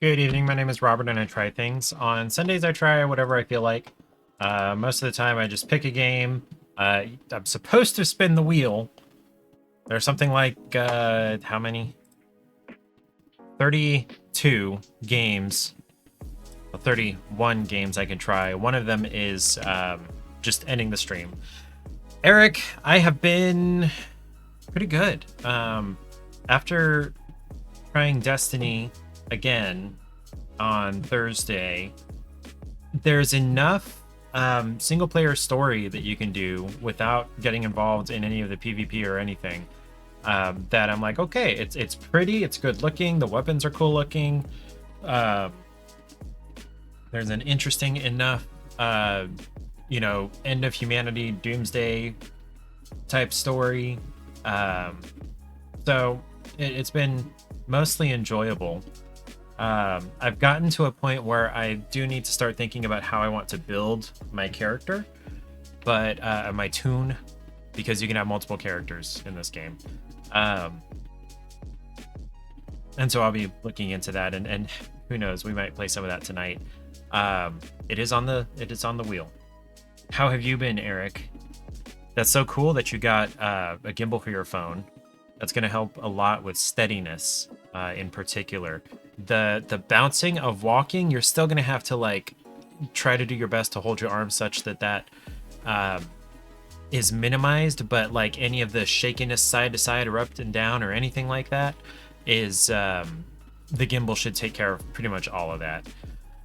Good evening, my name is Robert and I try things. On Sundays I try whatever I feel like. Most of the time I just pick a game. I'm supposed to spin the wheel. There's something like, how many? 32 games. Well, 31 games I can try. One of them is just ending the stream. Eric, I have been pretty good. After trying Destiny again on Thursday, there's enough single player story that you can do without getting involved in any of the PvP or anything, that I'm like, okay, it's pretty, it's good looking, the weapons are cool looking. There's an interesting enough end of humanity doomsday type story. So it's been mostly enjoyable. I've gotten to a point where I do need to start thinking about how I want to build my character, but my toon, because you can have multiple characters in this game. And so I'll be looking into that, and who knows, we might play some of that tonight. It is on the wheel. How have you been, Eric? That's so cool that you got a gimbal for your phone. That's going to help a lot with steadiness, in particular. The bouncing of walking, you're still going to have to like try to do your best to hold your arm such that is minimized, but like any of the shakiness side to side or up and down or anything like that is the gimbal should take care of pretty much all of that.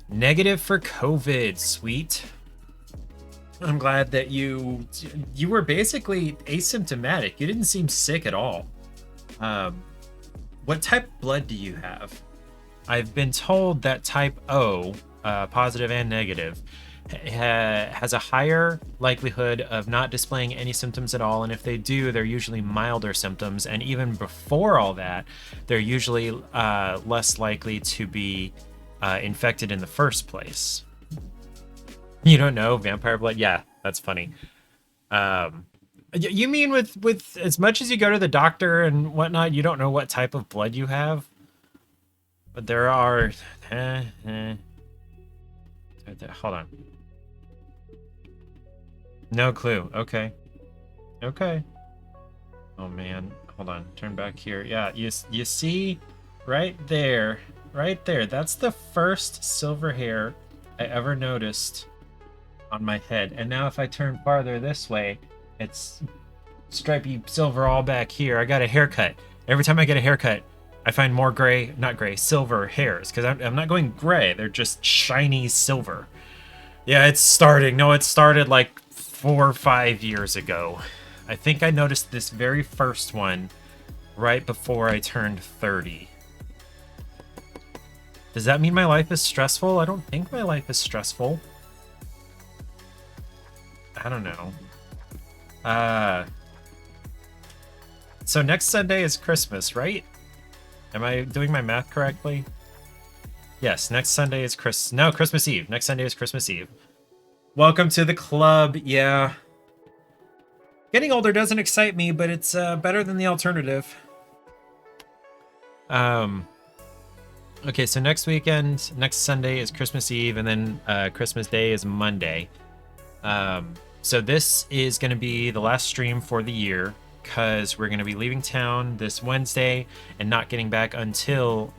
Negative for COVID, sweet. I'm glad that you were basically asymptomatic. You didn't seem sick at all. What type of blood do you have? I've been told that type O, positive and negative, has a higher likelihood of not displaying any symptoms at all, and if they do, they're usually milder symptoms, and even before all that, they're usually less likely to be infected in the first place. You don't know vampire blood? Yeah, that's funny. You mean with as much as you go to the doctor and whatnot, you don't know what type of blood you have? But there are... Hold on. No clue. Okay. Okay. Oh, man. Hold on. Turn back here. Yeah, you see right there. Right there. That's the first silver hair I ever noticed on my head. And now if I turn farther this way, it's stripy silver all back here. I got a haircut. Every time I get a haircut, I find more silver hairs, because I'm not going gray. They're just shiny silver. Yeah, it's starting. No, it started like 4 or 5 years ago. I think I noticed this very first one right before I turned 30. Does that mean my life is stressful? I don't think my life is stressful. I don't know. So next Sunday is Christmas, right? Am I doing my math correctly? Yes, next Sunday is Christmas Eve. Next Sunday is Christmas Eve. Welcome to the club. Yeah. Getting older doesn't excite me, but it's better than the alternative. Okay, so next Sunday is Christmas Eve, and then Christmas Day is Monday. So this is going to be the last stream for the year, because we're going to be leaving town this Wednesday and not getting back until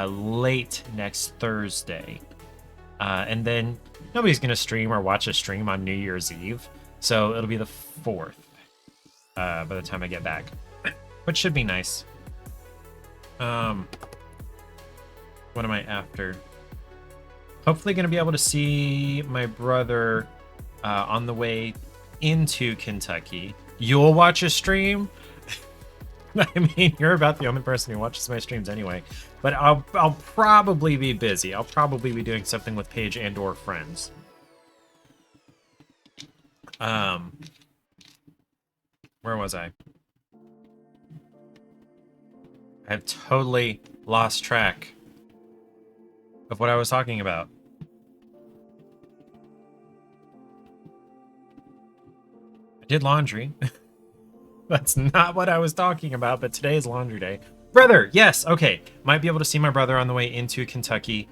late next Thursday. And then nobody's going to stream or watch a stream on New Year's Eve, so it'll be the 4th by the time I get back, which should be nice. What am I after? Hopefully going to be able to see my brother on the way into Kentucky. You'll watch a stream? I mean, you're about the only person who watches my streams anyway. But I'll probably be busy. I'll probably be doing something with Paige and or friends. Where was I? I've totally lost track of what I was talking about. I did laundry. That's not what I was talking about, but today is laundry day. Brother, yes, okay. Might be able to see my brother on the way into Kentucky.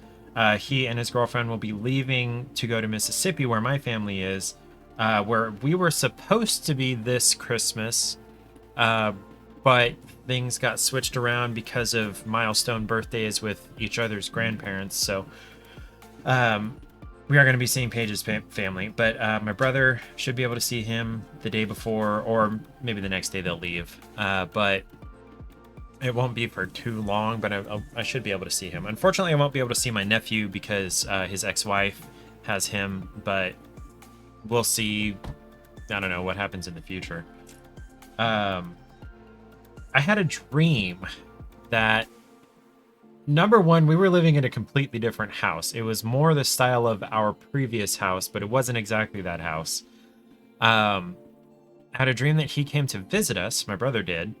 He and his girlfriend will be leaving to go to Mississippi, where my family is, where we were supposed to be this Christmas, but things got switched around because of milestone birthdays with each other's grandparents. So we are going to be seeing Paige's family, but my brother should be able to see him the day before, or maybe the next day they'll leave. But it won't be for too long, but I should be able to see him. Unfortunately, I won't be able to see my nephew because his ex-wife has him, but we'll see. I don't know what happens in the future. I had a dream that, number one, we were living in a completely different house. It was more the style of our previous house, but it wasn't exactly that house. I had a dream that he came to visit us, my brother did,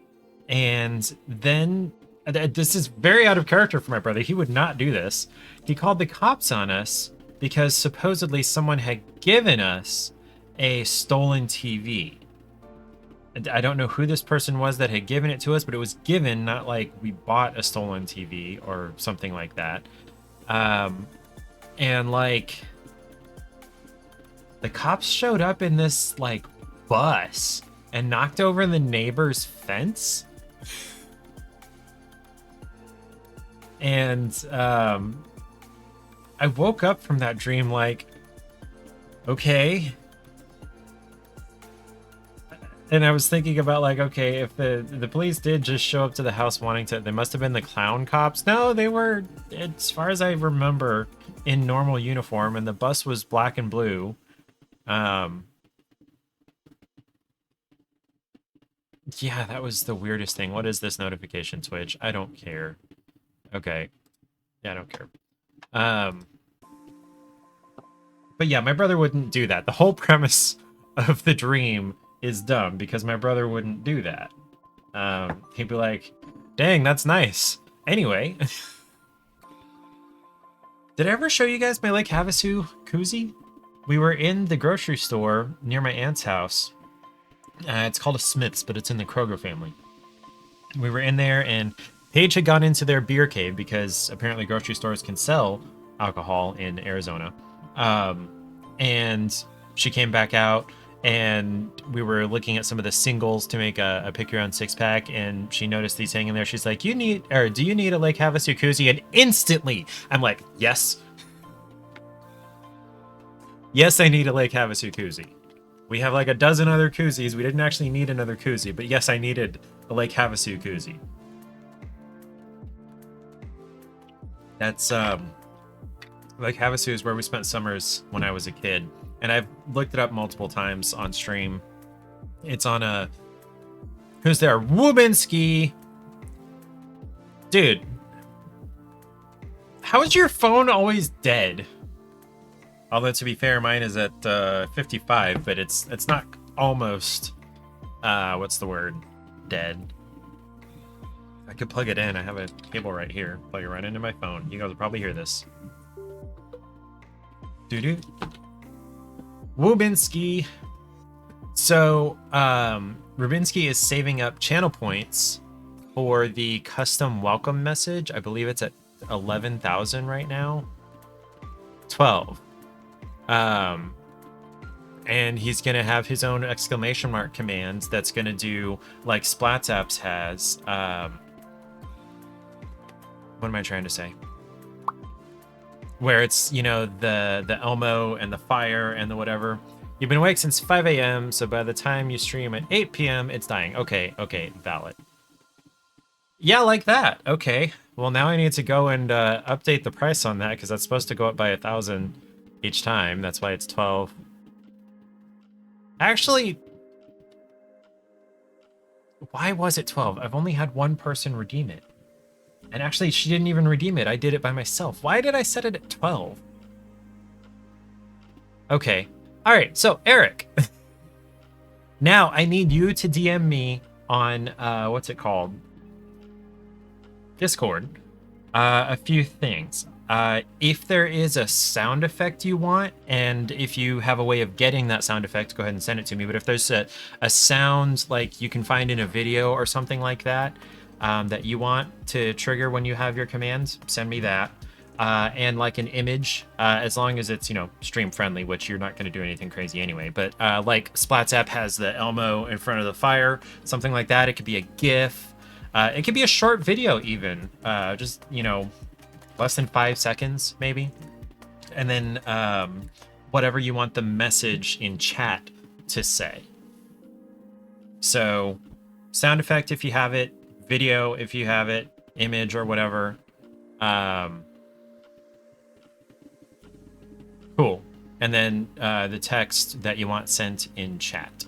and then, this is very out of character for my brother. He would not do this. He called the cops on us because supposedly someone had given us a stolen TV. I don't know who this person was that had given it to us, but it was given, not like we bought a stolen TV or something like that. And like, the cops showed up in this like bus and knocked over the neighbor's fence. And I woke up from that dream like, okay. And I was thinking about like, okay, if the police did just show up to the house wanting to, they must have been the clown cops. No, they were, as far as I remember, in normal uniform, and the bus was black and blue. Yeah, that was the weirdest thing. What is this notification, Twitch? I don't care. Okay. Yeah, I don't care. But yeah, my brother wouldn't do that. The whole premise of the dream is dumb because my brother wouldn't do that. He'd be like, dang, that's nice. Anyway. Did I ever show you guys my Lake Havasu koozie? We were in the grocery store near my aunt's house. It's called a Smith's, but it's in the Kroger family. We were in there, and Paige had gone into their beer cave because apparently grocery stores can sell alcohol in Arizona. And she came back out, and we were looking at some of the singles to make a pick your own six pack, and she noticed these hanging there. She's like, do you need a Lake Havasu koozie? And instantly I'm like, yes. Yes, I need a Lake Havasu koozie. We have like a dozen other koozies. We didn't actually need another koozie, but yes, I needed a Lake Havasu koozie. That's Lake Havasu is where we spent summers when I was a kid, and I've looked it up multiple times on stream. It's on who's there? Wubinski. Dude, how is your phone always dead? Although, to be fair, mine is at 55, but it's not almost, what's the word? Dead. I could plug it in. I have a cable right here. Plug it right into my phone. You guys will probably hear this. Doo-doo. Wubinski. So, Rubinski is saving up channel points for the custom welcome message. I believe it's at 11,000 right now. 12. And he's gonna have his own exclamation mark commands that's gonna do like Splats Apps has. What am I trying to say? Where it's, you know, the Elmo and the fire and the whatever. You've been awake since 5 a.m., so by the time you stream at 8 p.m., it's dying. Okay, valid. Yeah, like that. Okay. Well, now I need to go and update the price on that because that's supposed to go up by 1,000 each time. That's why it's 12. Actually, why was it 12? I've only had one person redeem it. And actually, she didn't even redeem it. I did it by myself. Why did I set it at 12? Okay. All right. So, Eric. Now, I need you to DM me on, what's it called? Discord. A few things. If there is a sound effect you want, and if you have a way of getting that sound effect, go ahead and send it to me. But if there's a sound like you can find in a video or something like that, that you want to trigger when you have your commands, send me that. And like an image, as long as it's, stream friendly, which you're not going to do anything crazy anyway. But like Splats app has the Elmo in front of the fire, something like that. It could be a GIF. It could be a short video even, just, less than 5 seconds maybe. And then whatever you want the message in chat to say. So sound effect if you have it, video if you have it, image or whatever. Cool. And then the text that you want sent in chat.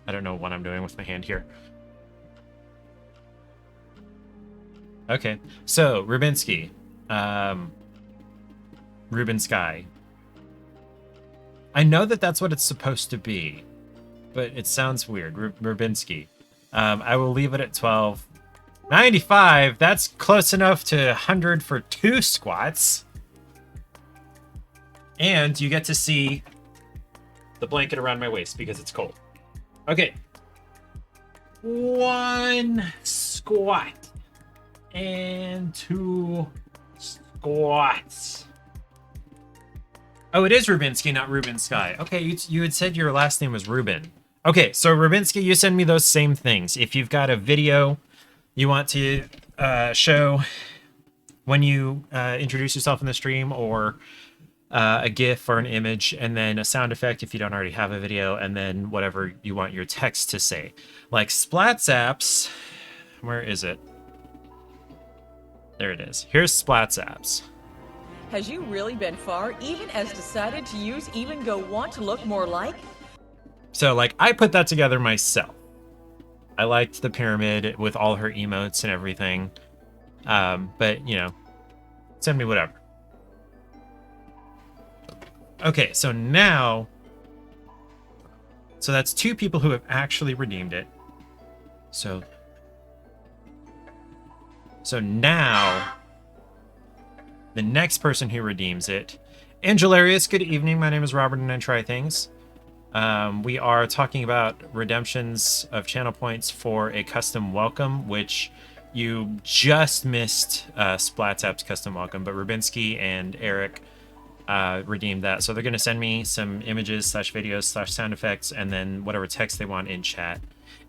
I don't know what I'm doing with my hand here. Okay, so Rubinsky, Ruben Sky. I know that that's what it's supposed to be, but it sounds weird. Rubinsky. I will leave it at 12. 95, that's close enough to 100 for 2 squats. And you get to see the blanket around my waist because it's cold. Okay. 1 squat. And 2 squats. Oh, it is Rubinsky, not Ruben Sky. Okay, you had said your last name was Ruben. Okay, so Rubinsky, you send me those same things. If you've got a video you want to show when you introduce yourself in the stream, or a GIF or an image, and then a sound effect if you don't already have a video, and then whatever you want your text to say. Like Splats apps, where is it? There it is. Here's Splats apps. Has you really been far, even as decided to use even go want to look more like? So like I put that together myself. I liked the pyramid with all her emotes and everything. But, send me whatever. Okay, so now... So that's 2 people who have actually redeemed it. So now... The next person who redeems it... Angelarius, good evening. My name is Robert and I try things. We are talking about redemptions of channel points for a custom welcome, which you just missed Splats app's custom welcome, but Rubinsky and Eric redeemed that. So they're going to send me some images / videos / sound effects, and then whatever text they want in chat.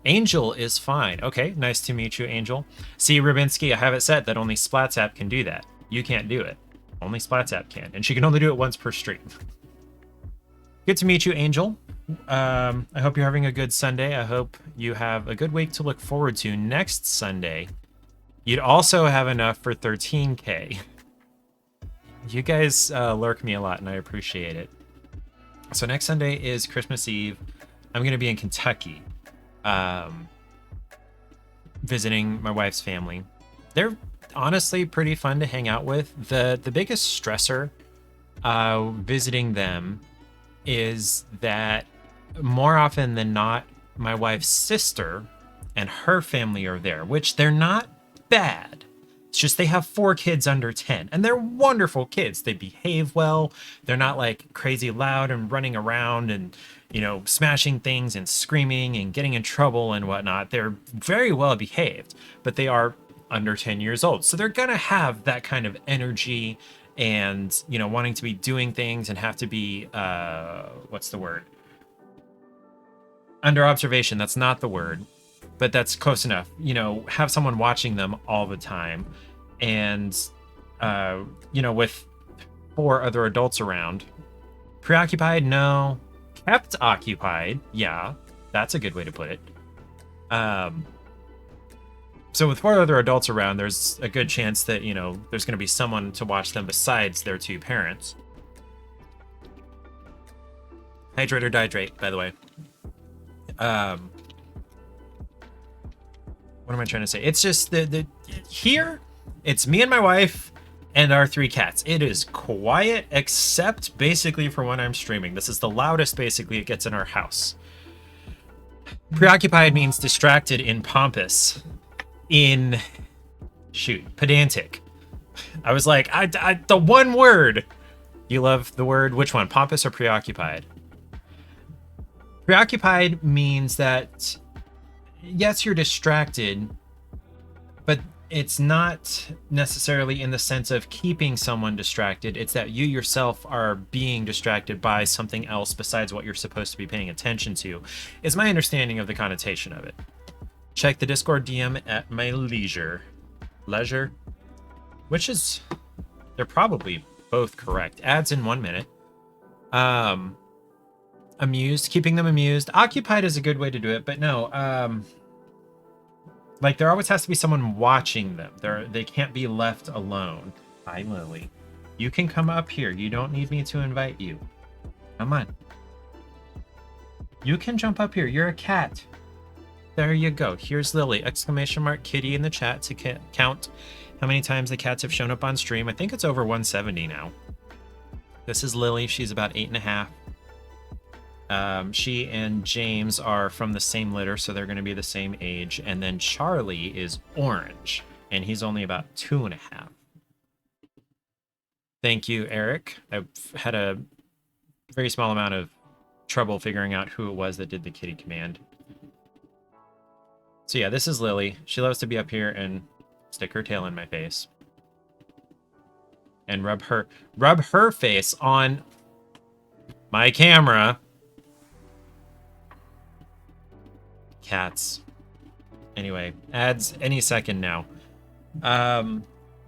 Angel is fine. Okay, nice to meet you, Angel. See, Rubinsky, I have it set that only Splats app can do that. You can't do it. Only Splats app can, and she can only do it once per stream. Good to meet you, Angel. I hope you're having a good Sunday. I hope you have a good week to look forward to next Sunday. You'd also have enough for 13K. You guys lurk me a lot, and I appreciate it. So next Sunday is Christmas Eve. I'm going to be in Kentucky, visiting my wife's family. They're honestly pretty fun to hang out with. The biggest stressor visiting them is that more often than not, my wife's sister and her family are there, which they're not bad. It's just they have 4 kids under 10, and they're wonderful kids. They behave well. They're not like crazy loud and running around and, smashing things and screaming and getting in trouble and whatnot. They're very well behaved, but they are under 10 years old. So they're going to have that kind of energy and, wanting to be doing things and have to be, what's the word? Under observation. That's not the word, but that's close enough. Have someone watching them all the time. And, with 4 other adults around. Preoccupied? No. Kept occupied? Yeah, that's a good way to put it. So with 4 other adults around, there's a good chance that, there's going to be someone to watch them besides their 2 parents. Hydrate or dihydrate, by the way. What am I trying to say? It's just here, it's me and my wife and our 3 cats. It is quiet, except basically for when I'm streaming. This is the loudest basically it gets in our house. Preoccupied means distracted in pompous. In pedantic. I was like, the one word. You love the word, which one? Pompous or preoccupied? Preoccupied means that yes, you're distracted, but it's not necessarily in the sense of keeping someone distracted. It's that you yourself are being distracted by something else besides what you're supposed to be paying attention to, is my understanding of the connotation of it. Check the Discord DM at my leisure. Leisure? Which is, they're probably both correct. Ads in 1 minute. Amused, keeping them amused. Occupied is a good way to do it, but no, like there always has to be someone watching them. They can't be left alone. Hi, Lily. You can come up here. You don't need me to invite you. Come on. You can jump up here. You're a cat. There you go. Here's Lily. Exclamation mark kitty in the chat to count how many times the cats have shown up on stream. I think it's over 170 now. This is Lily. She's about 8.5. She and James are from the same litter, so they're going to be the same age. And then Charlie is orange, and he's only about 2.5. Thank you, Eric. I've had a very small amount of trouble figuring out who it was that did the kitty command. So yeah, this is Lily. She loves to be up here and stick her tail in my face. And rub her face on my camera. Cats. Anyway, ads any second now.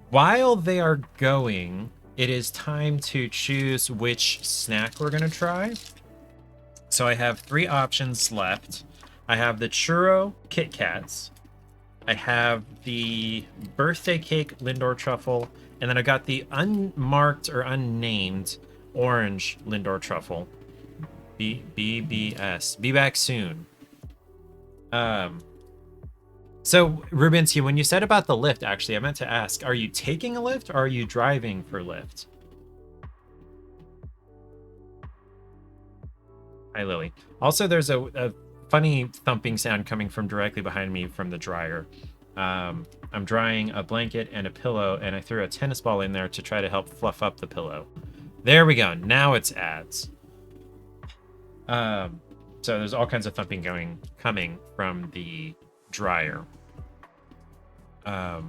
While they are going, it is time to choose which snack we're going to try. So I have 3 options left. I have the churro Kit Kats. I have the birthday cake Lindor truffle. And then I got the unmarked or unnamed orange Lindor truffle. BBS. Be back soon. So Rubinsky, when you said about the lift, actually, I meant to ask, are you taking a lift or are you driving for Lyft? Hi, Lily. Also, there's a funny thumping sound coming from directly behind me from the dryer. I'm drying a blanket and a pillow, and I threw a tennis ball in there to try to help fluff up the pillow. There we go. Now it's ads. So there's all kinds of thumping coming from the dryer. So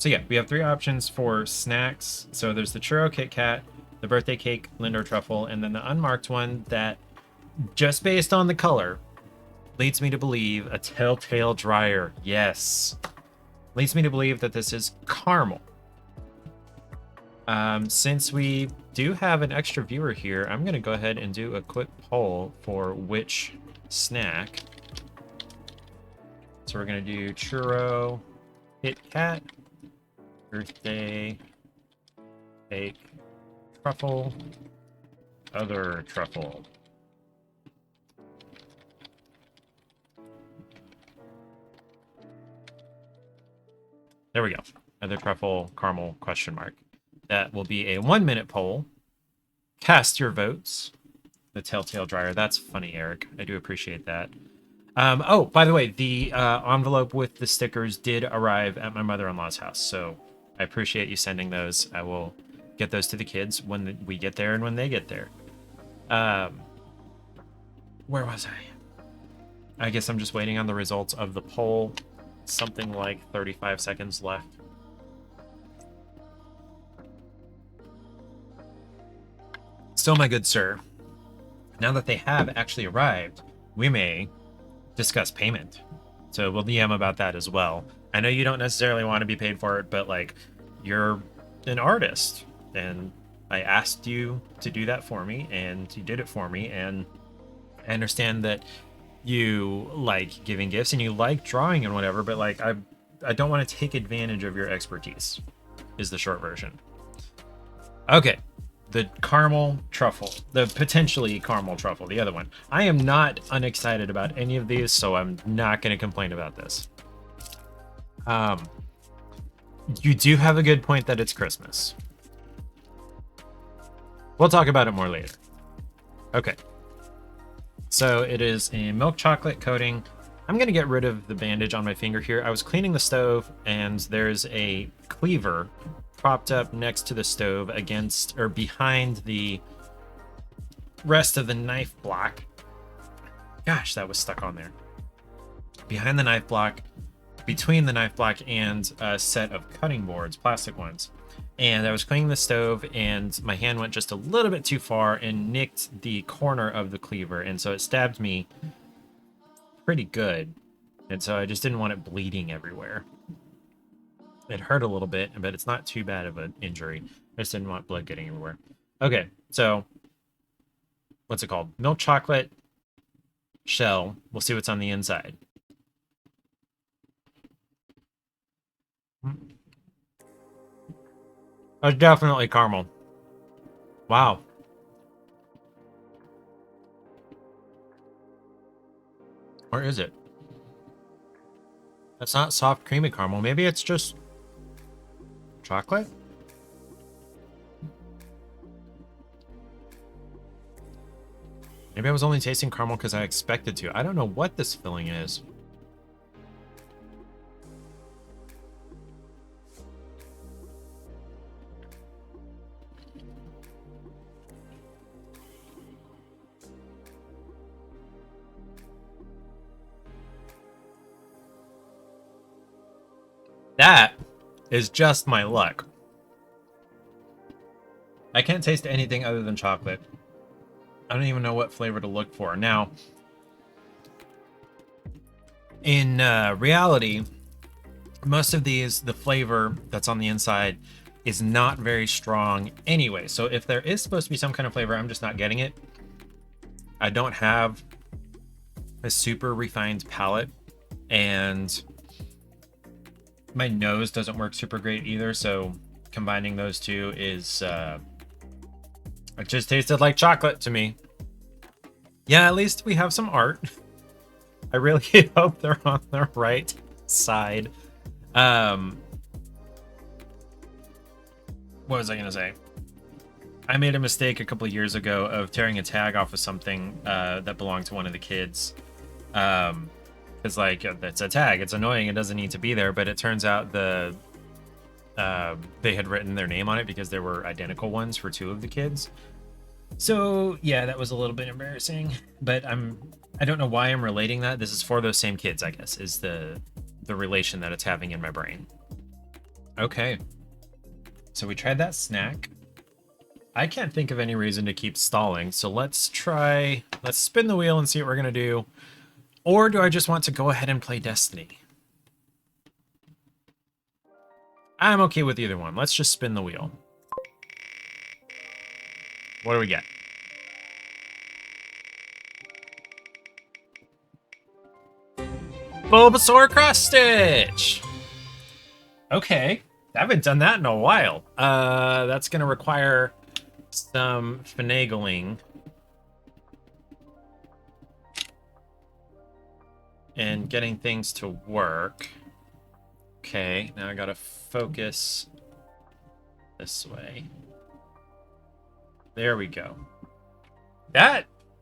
yeah, we have 3 options for snacks. So there's the churro Kit Kat, the birthday cake Lindor truffle, and then the unmarked one that, just based on the color, leads me to believe a telltale dryer. Yes. Leads me to believe that this is caramel. Since we do have an extra viewer here, I'm going to go ahead and do a quick poll for which snack. So we're going to do churro, Kit Kat, birthday cake, truffle, other truffle. There we go. Other truffle, caramel, question mark. That will be a 1-minute poll. Cast your votes. The telltale dryer. That's funny, Eric. I do appreciate that. Oh, by the way, the envelope with the stickers did arrive at my mother-in-law's house, so I appreciate you sending those. I will get those to the kids when we get there and when they get there. Where was I? I guess I'm just waiting on the results of the poll. Something like 35 seconds left. So, my good sir, now that they have actually arrived, we may discuss payment. So we'll DM about that as well. I know you don't necessarily want to be paid for it, but like, you're an artist, and I asked you to do that for me, and you did it for me, and I understand that you like giving gifts and you like drawing and whatever, but like, I don't want to take advantage of your expertise, is the short version. Okay. The caramel truffle, the potentially caramel truffle, the other one. I am not unexcited about any of these, so I'm not going to complain about this. You do have a good point that it's Christmas. We'll talk about it more later. Okay. So it is a milk chocolate coating. I'm going to get rid of the bandage on my finger here. I was cleaning the stove, and there's a cleaver propped up next to the stove against or behind the rest of the knife block. Gosh, that was stuck on there. behind the knife block, between the knife block and a set of cutting boards, plastic ones. And I was cleaning the stove, and my hand went just a little bit too far and nicked the corner of the cleaver, and so it stabbed me pretty good. And so I just didn't want it bleeding everywhere. It hurt a little bit, but it's not too bad of an injury. I just didn't want blood getting everywhere. Okay, so what's it called? Milk chocolate shell. We'll see what's on the inside. It's definitely caramel. Wow. Or is it? That's not soft, creamy caramel. Maybe it's just chocolate? Maybe I was only tasting caramel because I expected to. I don't know what this filling is. That is just my luck. I can't taste anything other than chocolate. I don't even know what flavor to look for. Now, in reality, most of these, the flavor that's on the inside is not very strong anyway. So if there is supposed to be some kind of flavor, I'm just not getting it. I don't have a super refined palate, and my nose doesn't work super great either, so combining those two is it just tasted like chocolate to me. Yeah, at least we have some art. I really hope they're on the right side. What was I gonna say? I made a mistake a couple of years ago of tearing a tag off of something that belonged to one of the kids. It's like, it's a tag, it's annoying, it doesn't need to be there, but it turns out they had written their name on it because there were identical ones for two of the kids. So yeah, that was a little bit embarrassing, but I don't know why I'm relating that. This is for those same kids, I guess, is the relation that it's having in my brain. Okay, so we tried that snack. I can't think of any reason to keep stalling, so let's spin the wheel and see what we're gonna do. Or do I just want to go ahead and play Destiny? I'm okay with either one. Let's just spin the wheel. What do we get? Bulbasaur Cross Stitch! Okay, I haven't done that in a while. That's gonna require some finagling. And getting things to work. Okay, now I gotta focus this way. There we go.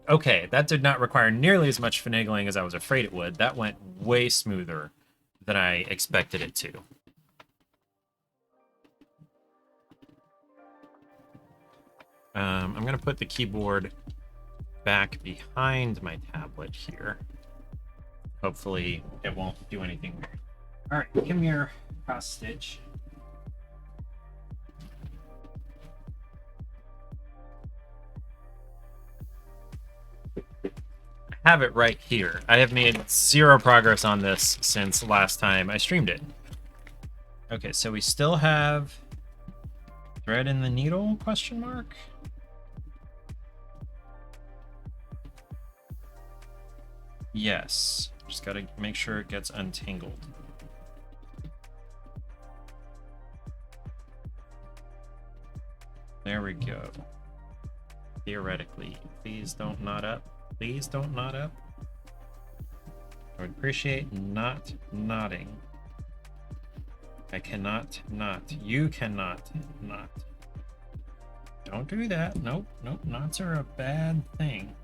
Okay, that did not require nearly as much finagling as I was afraid it would. That went way smoother than I expected it to. I'm gonna put the keyboard back behind my tablet here. Hopefully it won't do anything weird. All right, come here, Cross Stitch. I have it right here. I have made zero progress on this since last time I streamed it. Okay, so we still have thread in the needle, question mark? Yes. Just gotta make sure it gets untangled. There we go. Theoretically. Please don't knot up. Please don't knot up. I would appreciate not knotting. I cannot knot. You cannot knot. Don't do that. Nope, nope. Knots are a bad thing.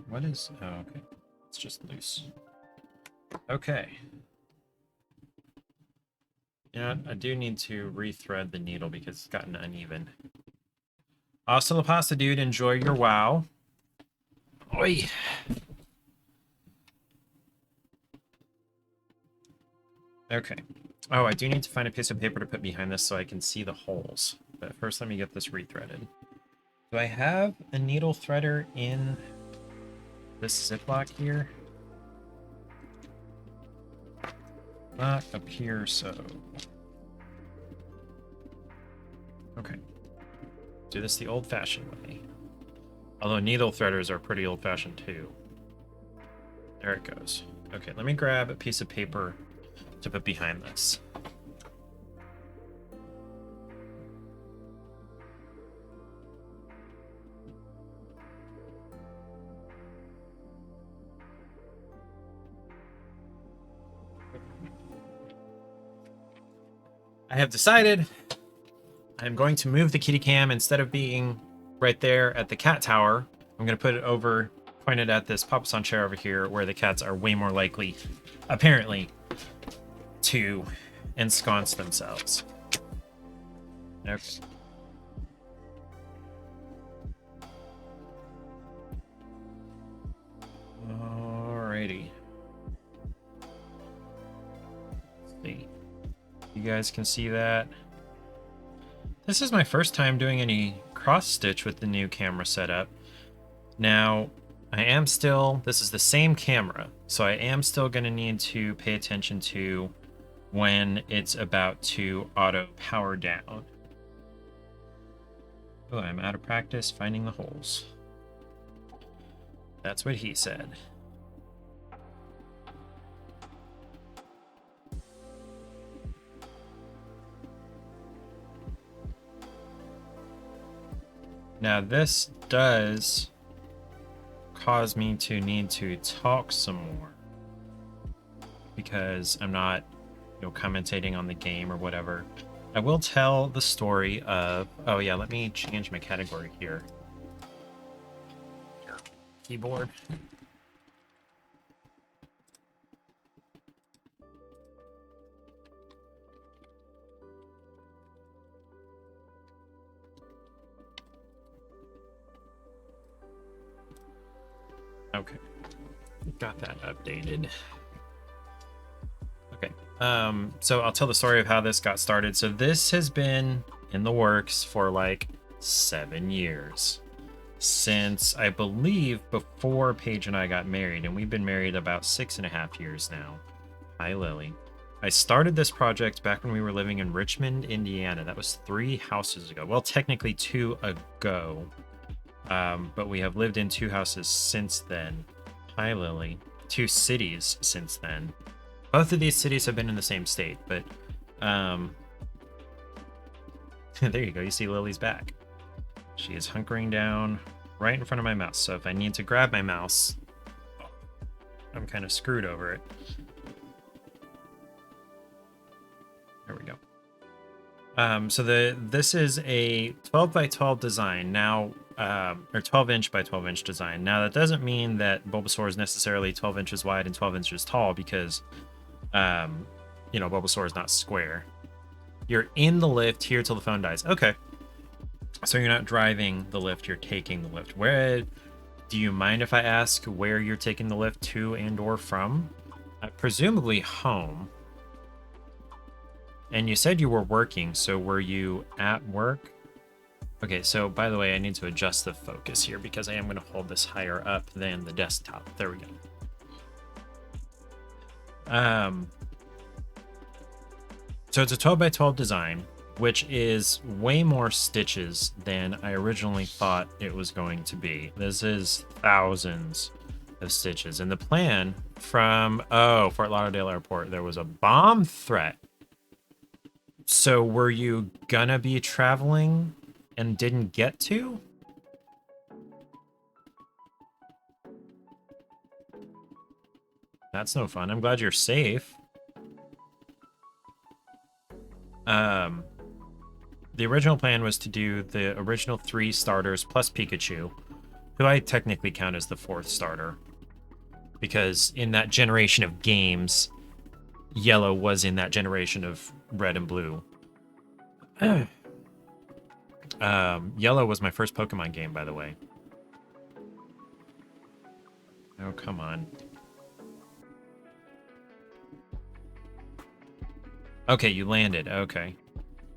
What is... Oh, okay. It's just loose. Okay. You know what? I do need to rethread the needle because it's gotten uneven. Hasta la pasta, dude. Enjoy your WoW. Oi. Okay. Oh, I do need to find a piece of paper to put behind this so I can see the holes. But first, let me get this rethreaded. Do I have a needle threader in this Ziploc here? Not appear so. Okay. Do this the old-fashioned way. Although needle threaders are pretty old-fashioned too. There it goes. Okay, let me grab a piece of paper to put behind this. I have decided I'm going to move the kitty cam. Instead of being right there at the cat tower, I'm going to put it over, pointed at this Papasan chair over here, where the cats are way more likely, apparently, to ensconce themselves. Okay. Alrighty. Let's see. You guys can see that. This is my first time doing any cross stitch with the new camera setup. Now, this is the same camera, so I am still going to need to pay attention to when it's about to auto power down. Oh, I'm out of practice finding the holes. That's what he said. Now this does cause me to need to talk some more because I'm not, commentating on the game or whatever. I will tell the story of, oh yeah, let me change my category here. Keyboard. Okay, got that updated. Okay, so I'll tell the story of how this got started. So this has been in the works for like 7 years, since I believe before Paige and I got married, and we've been married about 6.5 years now. Hi, Lily. I started this project back when we were living in Richmond, Indiana. That was 3 houses ago. Well, technically 2 ago. But we have lived in 2 houses since then. Hi, Lily. 2 cities since then. Both of these cities have been in the same state, but there you go. You see Lily's back. She is hunkering down right in front of my mouse. So if I need to grab my mouse, I'm kind of screwed over it. There we go. So this is a 12 by 12 design now, or 12 inch by 12 inch design. Now that doesn't mean that Bulbasaur is necessarily 12 inches wide and 12 inches tall, because Bulbasaur is not square. You're in the lift here till the phone dies. Okay. So you're not driving the lift, you're taking the lift. Where do you mind if I ask where you're taking the lift to and or from? Presumably home. And you said you were working, so were you at work? Okay, so by the way, I need to adjust the focus here because I am going to hold this higher up than the desktop. There we go. So it's a 12 by 12 design, which is way more stitches than I originally thought it was going to be. This is thousands of stitches. And the plan from, Fort Lauderdale Airport, there was a bomb threat. So were you gonna be traveling and didn't get to? That's no fun. I'm glad you're safe. The original plan was to do the original 3 starters plus Pikachu, who I technically count as the 4th starter, because in that generation of games, Yellow was in that generation of Red and Blue. Yellow was my first Pokemon game, by the way. Oh, come on. Okay, you landed. Okay.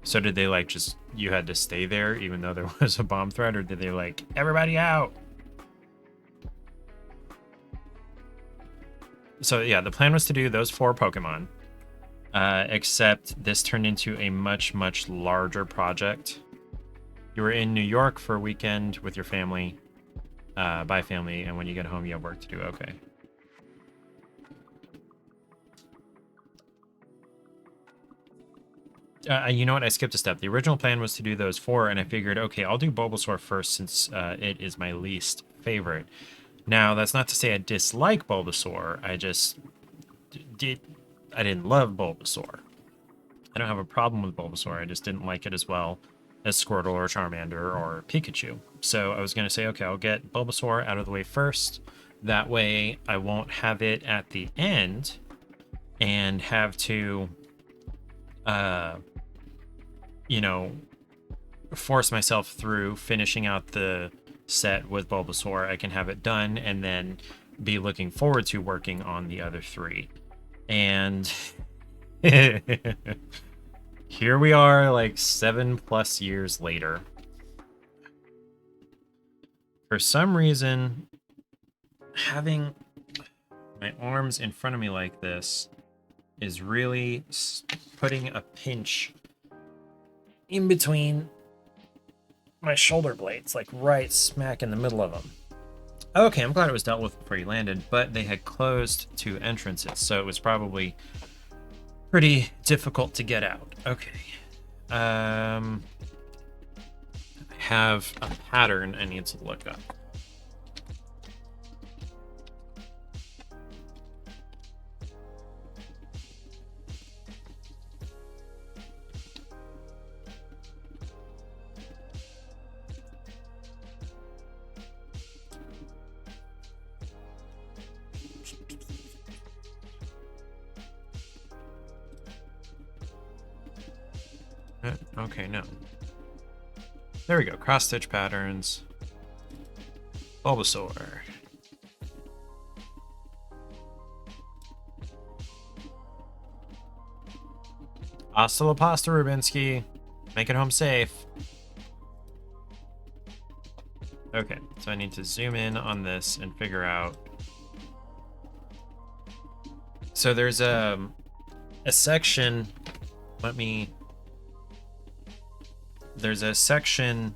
So did they like just, you had to stay there even though there was a bomb threat, or did they like, everybody out? So yeah, the plan was to do those 4 Pokemon, except this turned into a much, much larger project. You were in New York for a weekend with your family, by family, and when you get home, you have work to do. Okay. You know what? I skipped a step. The original plan was to do those 4, and I figured, okay, I'll do Bulbasaur first since it is my least favorite. Now, that's not to say I dislike Bulbasaur. I just I didn't love Bulbasaur. I don't have a problem with Bulbasaur. I just didn't like it as well as Squirtle or Charmander or Pikachu. So I was going to say, okay, I'll get Bulbasaur out of the way first. That way I won't have it at the end and have to, you know, force myself through finishing out the set with Bulbasaur. I can have it done and then be looking forward to working on the other 3. And here we are, like 7+ years later. For some reason, having my arms in front of me like this is really putting a pinch in between my shoulder blades, like right smack in the middle of them. Okay, I'm glad it was dealt with before you landed, but they had closed 2 entrances, so it was probably pretty difficult to get out. Okay. I have a pattern I need to look up. Okay, no. There we go. Cross stitch patterns. Bulbasaur. Hasta la pasta, Rubinsky. Make it home safe. Okay, so I need to zoom in on this and figure out. So there's a section. There's a section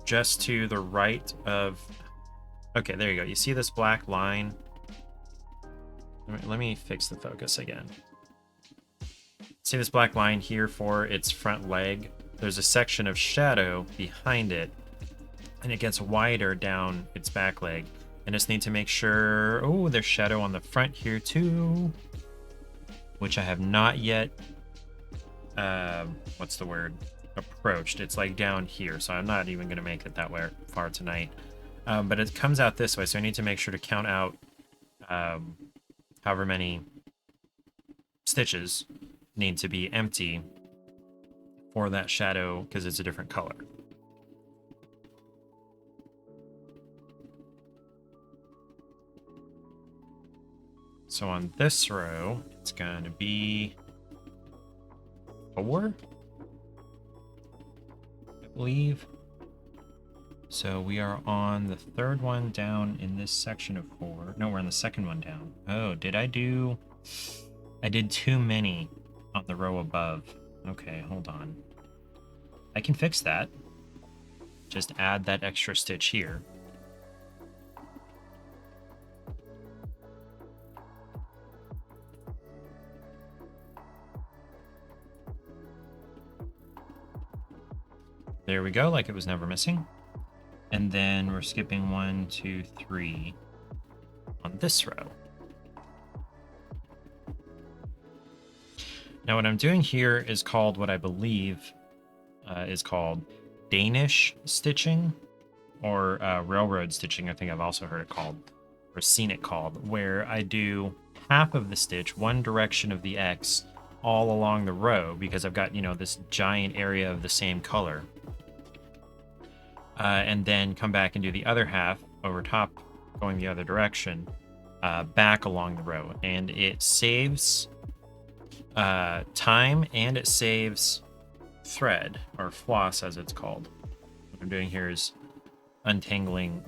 just to the right of. Okay, there you go. You see this black line? Let me fix the focus again. See this black line here for its front leg? There's a section of shadow behind it, and it gets wider down its back leg. I just need to make sure. Oh, there's shadow on the front here too, which I have not yet. What's the word? Approached. It's like down here, so I'm not even going to make it that way far tonight. But it comes out this way, so I need to make sure to count out however many stitches need to be empty for that shadow because it's a different color. So on this row, it's going to be 4, I believe. So we are on the 3rd one down in this section of 4. No, we're on the 2nd one down. Oh, I did too many on the row above. Okay, hold on. I can fix that. Just add that extra stitch here. There we go, like it was never missing. And then we're skipping 1, 2, 3 on this row. Now what I'm doing here is called what I believe is called Danish stitching, or railroad stitching, I think I've also heard it called, or seen it called, where I do half of the stitch, one direction of the X, all along the row, because I've got, you know, this giant area of the same color. and then come back and do the other half over top, going the other direction, back along the row. And it saves time, and it saves thread, or floss as it's called. What I'm doing here is untangling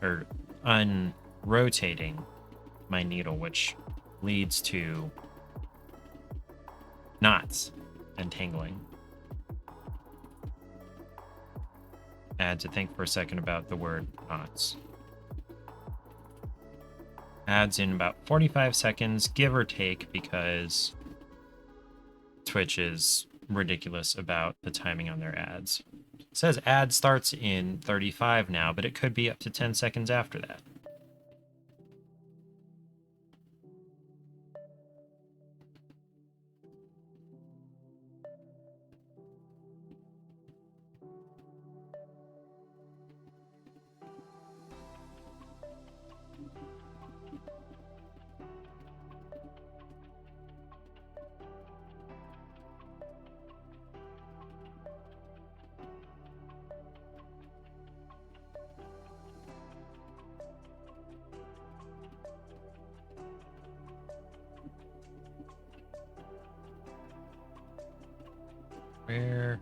or unrotating my needle, which leads to knots and tangling. I had to think for a second about the word knots. Adds in about 45 seconds, give or take, because Twitch is ridiculous about the timing on their ads. It says ad starts in 35 now, but it could be up to 10 seconds after that. Where?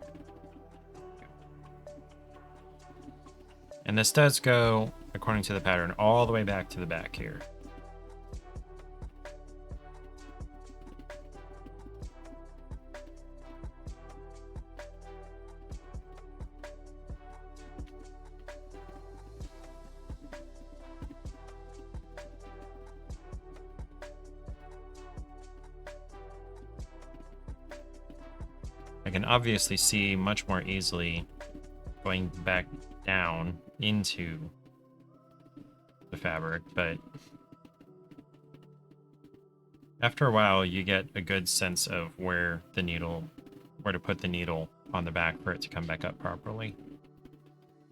And this does go, according to the pattern, all the way back to the back here. I can obviously see much more easily going back down into the fabric, but after a while you get a good sense of where to put the needle on the back for it to come back up properly.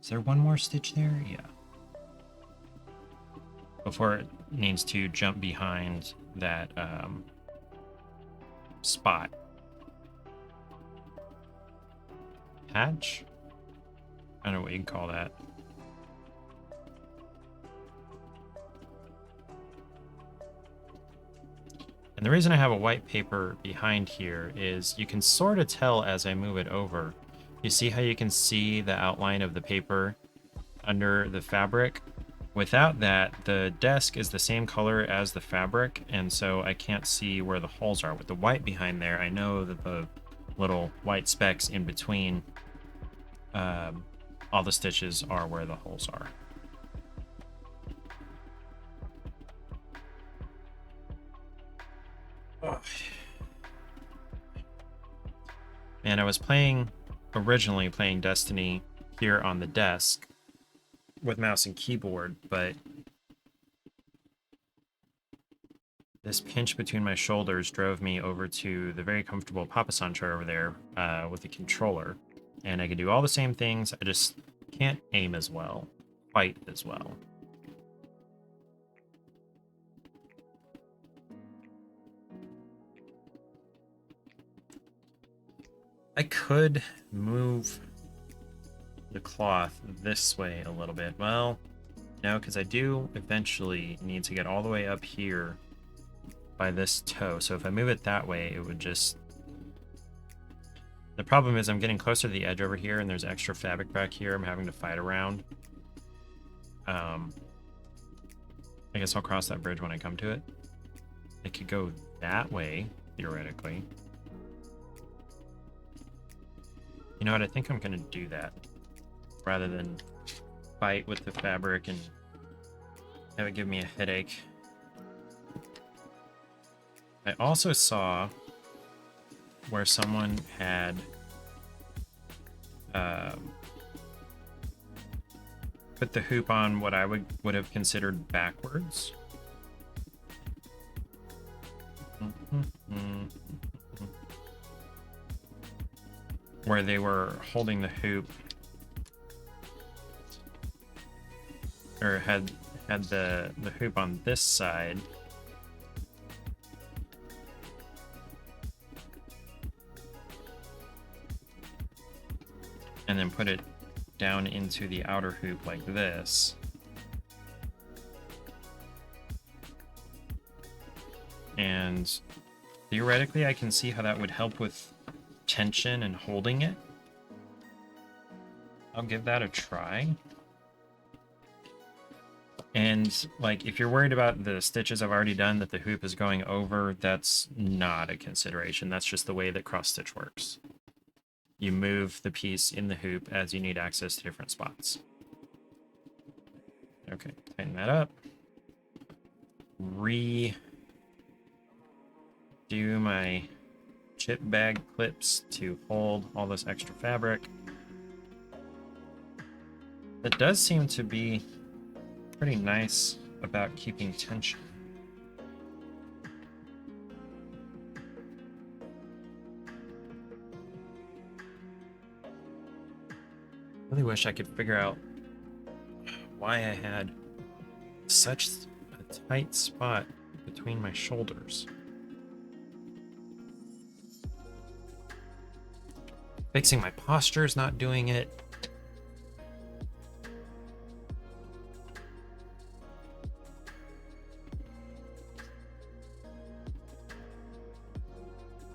Is there one more stitch there? Yeah. Before it needs to jump behind that spot. Patch? I don't know what you can call that. And the reason I have a white paper behind here is you can sort of tell as I move it over. You see how you can see the outline of the paper under the fabric? Without that, the desk is the same color as the fabric, and so I can't see where the holes are. With the white behind there, I know that the little white specks in between all the stitches are where the holes are. And I was originally playing Destiny here on the desk with mouse and keyboard, but this pinch between my shoulders drove me over to the very comfortable Papasan chair over there with the controller. And I can do all the same things, I just can't aim as well, quite as well. I could move the cloth this way a little bit. Well, no, because I do eventually need to get all the way up here by this toe. So if I move it that way, it would just... The problem is I'm getting closer to the edge over here, and there's extra fabric back here I'm having to fight around. I guess I'll cross that bridge when I come to it. It could go that way, theoretically. You know what? I think I'm going to do that rather than fight with the fabric and have it give me a headache. I also saw where someone had put the hoop on what I would have considered backwards. Where they were holding the hoop, or had the hoop on this side, and then put it down into the outer hoop like this. And theoretically, I can see how that would help with tension and holding it. I'll give that a try. And, like, if you're worried about the stitches I've already done that the hoop is going over, that's not a consideration. That's just the way that cross stitch works. You move the piece in the hoop as you need access to different spots. Okay, tighten that up. Redo my chip bag clips to hold all this extra fabric. It does seem to be pretty nice about keeping tension. Really wish I could figure out why I had such a tight spot between my shoulders. Fixing my posture is not doing it.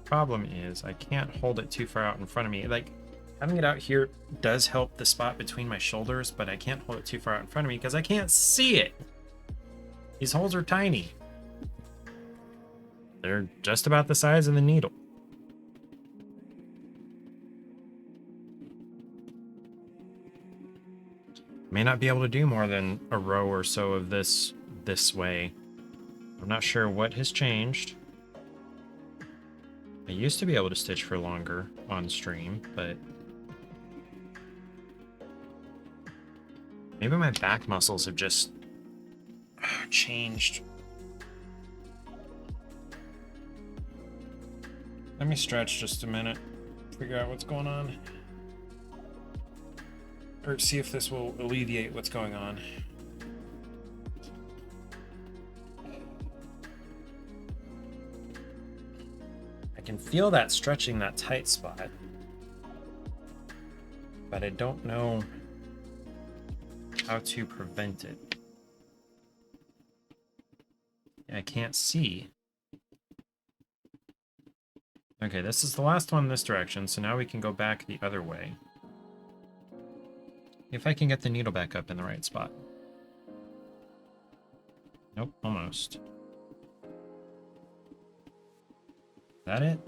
Problem is, I can't hold it too far out in front of me. Like, having it out here does help the spot between my shoulders, but I can't hold it too far out in front of me because I can't see it. These holes are tiny. They're just about the size of the needle. May not be able to do more than a row or so of this way. I'm not sure what has changed. I used to be able to stitch for longer on stream, but maybe my back muscles have just changed. Let me stretch just a minute, figure out what's going on, or see if this will alleviate what's going on. I can feel that stretching that tight spot, but I don't know how to prevent it. I can't see. Okay, this is the last one in this direction, so now we can go back the other way. If I can get the needle back up in the right spot. Nope, almost. Is that it?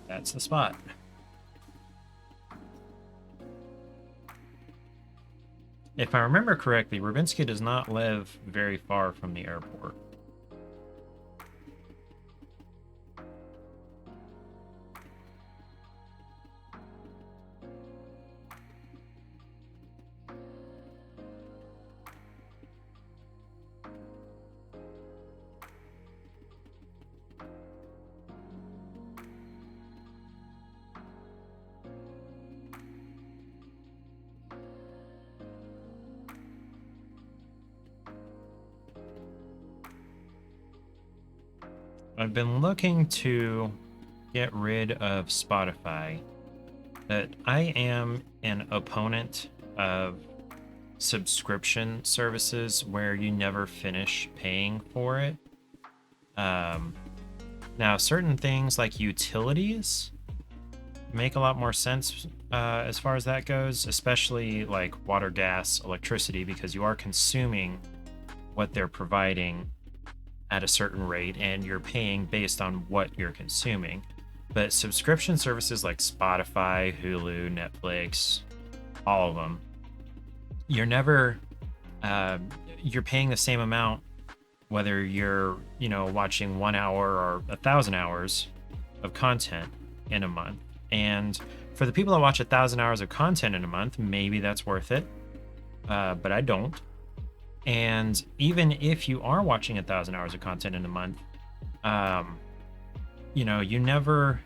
That's the spot. If I remember correctly, Rubinsky does not live very far from the airport. I've been looking to get rid of Spotify, but I am an opponent of subscription services where you never finish paying for it. Now, certain things like utilities make a lot more sense as far as that goes, especially like water, gas, electricity, because you are consuming what they're providing at a certain rate and you're paying based on what you're consuming. But subscription services like Spotify, Hulu, Netflix, all of them, you're never you're paying the same amount whether you're watching 1 hour or 1,000 hours of content in a month. And for the people that watch 1,000 hours of content in a month, maybe that's worth it, but I don't. And even if you are watching 1,000 hours of content in a month, you never,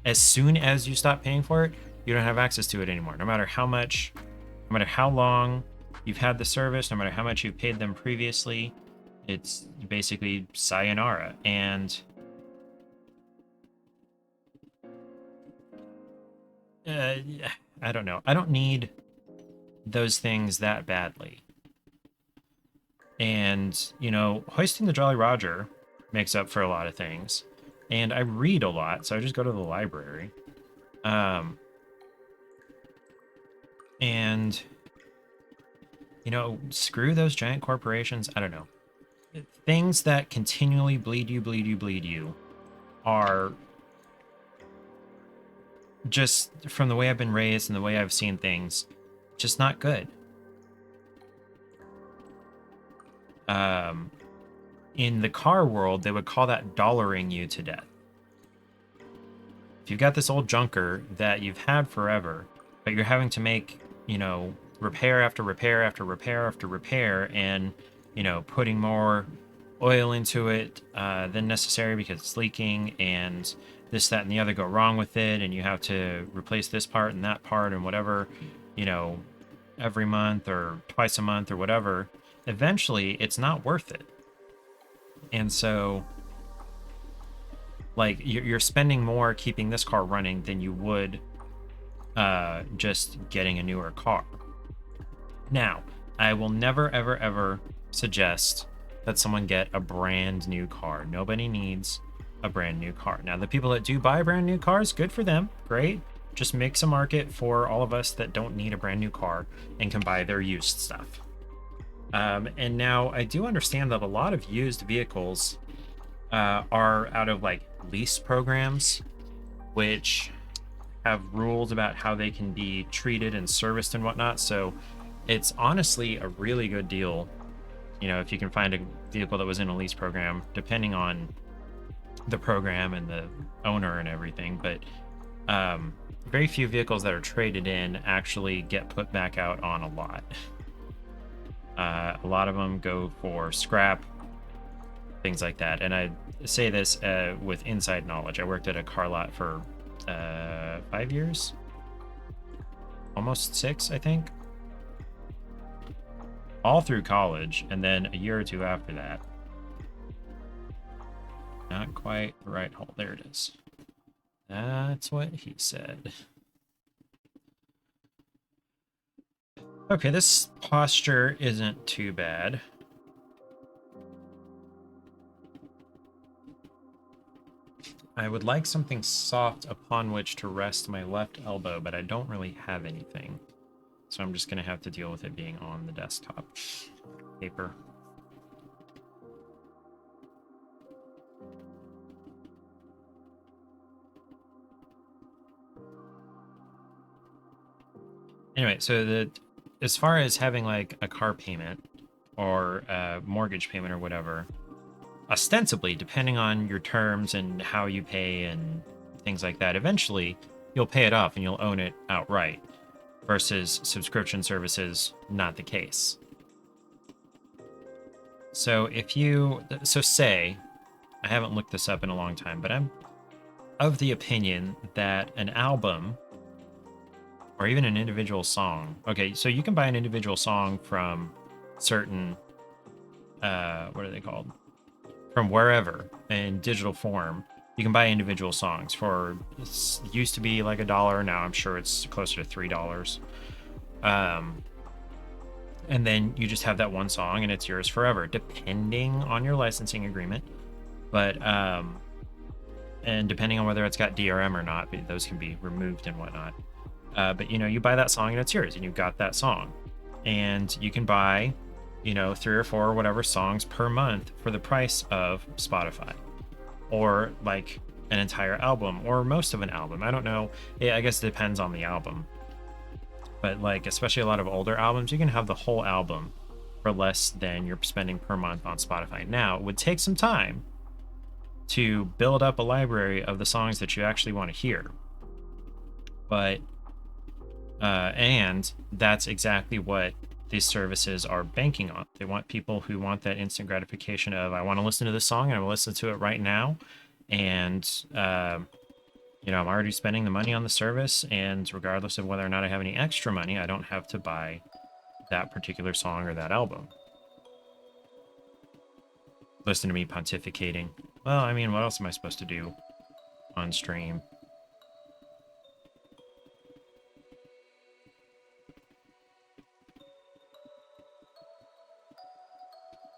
as soon as you stop paying for it, you don't have access to it anymore. No matter how much, no matter how long you've had the service, no matter how much you've paid them previously, it's basically sayonara. And I don't know. I don't need those things that badly. And, you know, hoisting the Jolly Roger makes up for a lot of things. And I read a lot, so I just go to the library. Um, and, you know, screw those giant corporations. I don't know. Things that continually bleed you are just, from the way I've been raised and the way I've seen things, just not good. In the car world, they would call that dollaring you to death. If you've got this old junker that you've had forever, but you're having to make, you know, repair after repair after repair after repair, and, you know, putting more oil into it than necessary because it's leaking, and this, that, and the other go wrong with it, and you have to replace this part and that part and whatever, you know, every month or twice a month or whatever, eventually it's not worth it. And so, like, you're spending more keeping this car running than you would just getting a newer car. Now, I will never, ever, ever suggest that someone get a brand new car. Nobody needs a brand new car. Now, the people that do buy brand new cars, good for them. Great. Just makes a market for all of us that don't need a brand new car and can buy their used stuff. And now I do understand that a lot of used vehicles are out of like lease programs, which have rules about how they can be treated and serviced and whatnot. So it's honestly a really good deal, you know, if you can find a vehicle that was in a lease program, depending on the program and the owner and everything. But very few vehicles that are traded in actually get put back out on a lot. A lot of them go for scrap, things like that. And I say this with inside knowledge. I worked at a car lot for 5 years, almost 6, I think, all through college, and then a year or two after that. Not quite the right hole. There it is. That's what he said. Okay, this posture isn't too bad. I would like something soft upon which to rest my left elbow, but I don't really have anything. So I'm just going to have to deal with it being on the desktop paper. Anyway, so as far as having like a car payment or a mortgage payment or whatever, ostensibly, depending on your terms and how you pay and things like that, eventually you'll pay it off and you'll own it outright, versus subscription services, not the case. So say, I haven't looked this up in a long time, but I'm of the opinion that an album or even an individual song, okay, so you can buy an individual song from certain, what are they called? From wherever in digital form. You can buy individual songs for, it used to be like $1, now I'm sure it's closer to $3. And then you just have that one song and it's yours forever, depending on your licensing agreement. But and depending on whether it's got DRM or not, those can be removed and whatnot. But you know, you buy that song and it's yours, and you've got that song, and you can buy, you know, 3 or 4 or whatever songs per month for the price of Spotify, or like an entire album or most of an album. I don't know. I guess it depends on the album. But like, especially a lot of older albums, you can have the whole album for less than you're spending per month on Spotify. Now, it would take some time to build up a library of the songs that you actually want to hear. But, and that's exactly what these services are banking on. They want people who want that instant gratification of, I want to listen to this song and I will listen to it right now. And, you know, I'm already spending the money on the service, and regardless of whether or not I have any extra money, I don't have to buy that particular song or that album. Listen to me pontificating. Well, I mean, what else am I supposed to do on stream?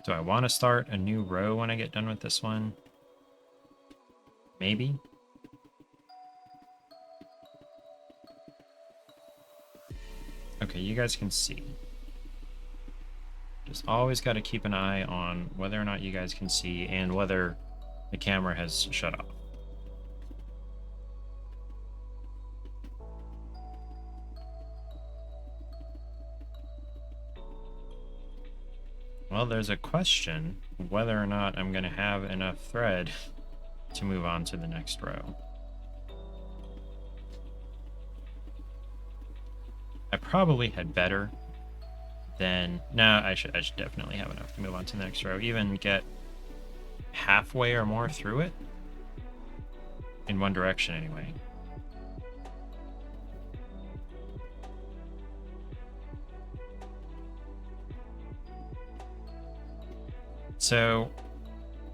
Do I want to start a new row when I get done with this one? Maybe. Okay, you guys can see. Just always got to keep an eye on whether or not you guys can see and whether the camera has shut off. Well, there's a question whether or not I'm going to have enough thread to move on to the next row. I probably had better than... No, I should definitely have enough to move on to the next row. Even get halfway or more through it. In one direction, anyway. So,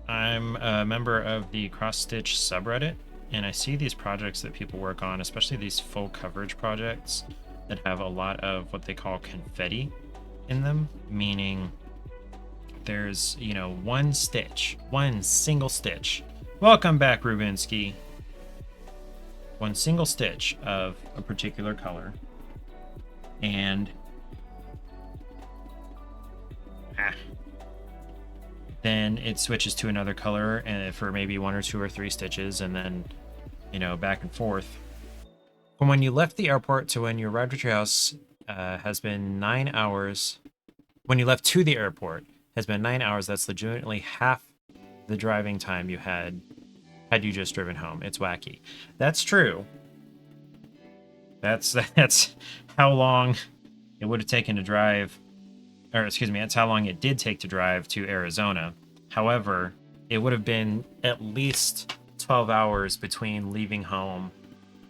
I'm a member of the Cross Stitch subreddit, and I see these projects that people work on, especially these full coverage projects that have a lot of what they call confetti in them, meaning there's, you know, one single stitch. Welcome back, Rubinsky. One single stitch of a particular color, and then it switches to another color and for maybe 1 or 2 or 3 stitches, and then, you know, back and forth. From when you left the airport to when you arrived at your house has been 9 hours. When you left to the airport has been 9 hours. That's legitimately half the driving time you had you just driven home. It's wacky. That's true. That's how long it would have taken to drive, or excuse me, that's how long it did take to drive to Arizona. However, it would have been at least 12 hours between leaving home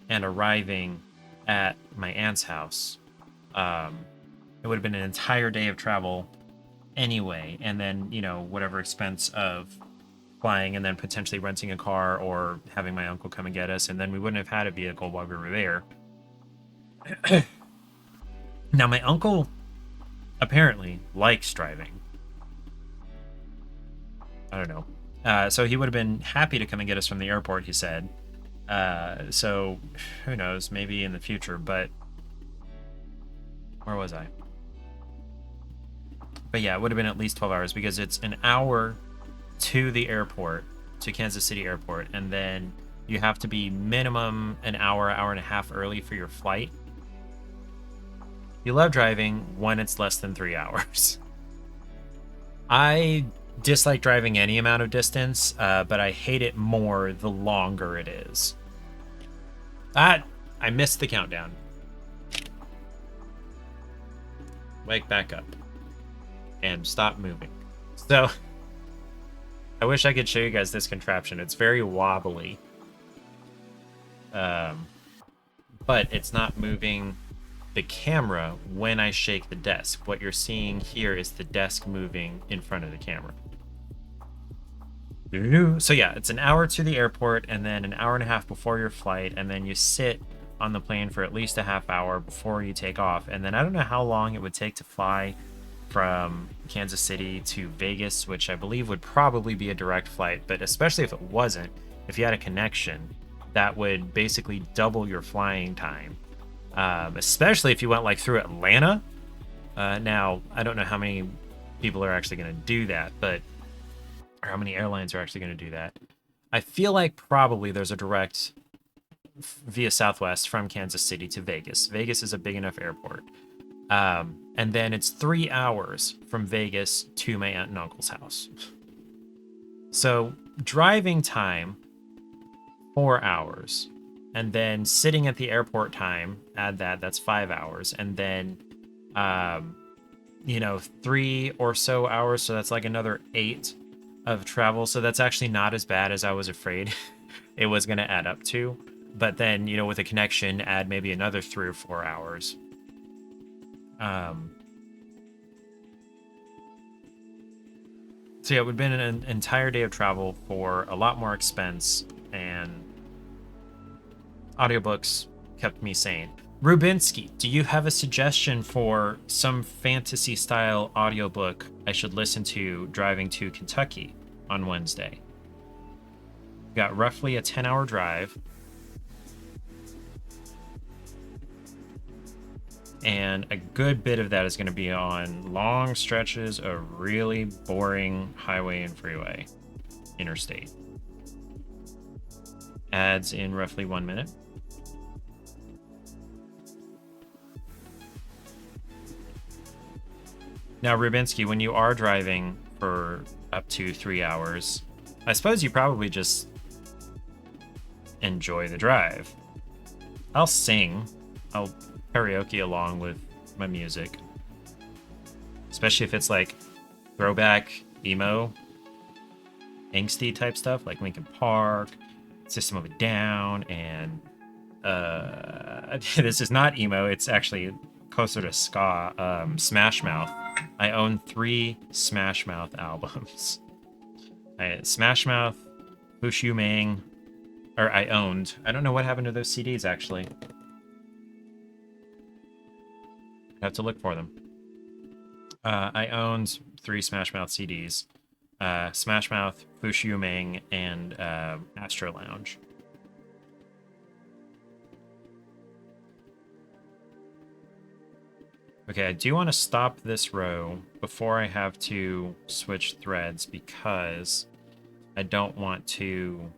and arriving at my aunt's house. It would have been an entire day of travel anyway, and then, you know, whatever expense of flying and then potentially renting a car or having my uncle come and get us, and then we wouldn't have had a vehicle while we were there. Now, my uncle apparently likes driving. I don't know. So he would have been happy to come and get us from the airport, he said. So who knows, maybe in the future, but where was I? But yeah, it would have been at least 12 hours because it's an hour to the airport, to Kansas City Airport, and then you have to be minimum an hour and a half early for your flight. You love driving when it's less than 3 hours. I dislike driving any amount of distance, but I hate it more the longer it is. I missed the countdown. Wake back up. And stop moving. So, I wish I could show you guys this contraption. It's very wobbly. But it's not moving the camera when I shake the desk. What you're seeing here is the desk moving in front of the camera. So yeah, it's an hour to the airport and then an hour and a half before your flight, and then you sit on the plane for at least a half hour before you take off. And then I don't know how long it would take to fly from Kansas City to Vegas, which I believe would probably be a direct flight, but especially if it wasn't, if you had a connection, that would basically double your flying time. Especially if you went like through Atlanta. Now, I don't know how many people are actually going to do that, but or how many airlines are actually going to do that. I feel like probably there's a direct via Southwest from Kansas City to Vegas. Vegas is a big enough airport. And then it's 3 hours from Vegas to my aunt and uncle's house. So driving time, 4 hours. And then sitting at the airport time, add that's 5 hours. And then, 3 or so hours. So that's like another 8 of travel. So that's actually not as bad as I was afraid it was going to add up to. But then, with a connection, add maybe another 3 or 4 hours. So yeah, it would have been an entire day of travel for a lot more expense, and audiobooks kept me sane. Rubinsky, do you have a suggestion for some fantasy style audiobook I should listen to driving to Kentucky on Wednesday? Got roughly a 10-hour drive. And a good bit of that is going to be on long stretches of really boring highway and freeway interstate. Ads in roughly 1 minute. Now, Rubinsky, when you are driving for up to 3 hours, I suppose you probably just enjoy the drive. I'll sing. I'll karaoke along with my music. Especially if it's like throwback emo, angsty type stuff like Linkin Park, System of a Down, and this is not emo, it's actually closer to ska, Smash Mouth. I own 3 Smash Mouth albums. Smash Mouth, Bushu Mang, or I owned. I don't know what happened to those CDs actually. I have to look for them. I owned 3 Smash Mouth CDs. Smash Mouth, Bushu Mang, and Astro Lounge. Okay, I do want to stop this row before I have to switch threads because I don't want to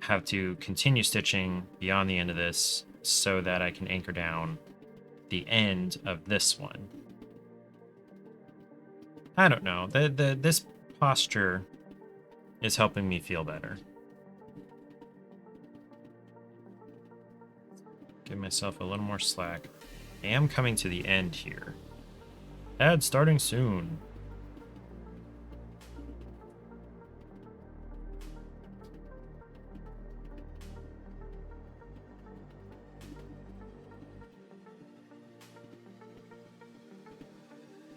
have to continue stitching beyond the end of this so that I can anchor down the end of this one. I don't know. This posture is helping me feel better. Give myself a little more slack. I am coming to the end here. Ad starting soon.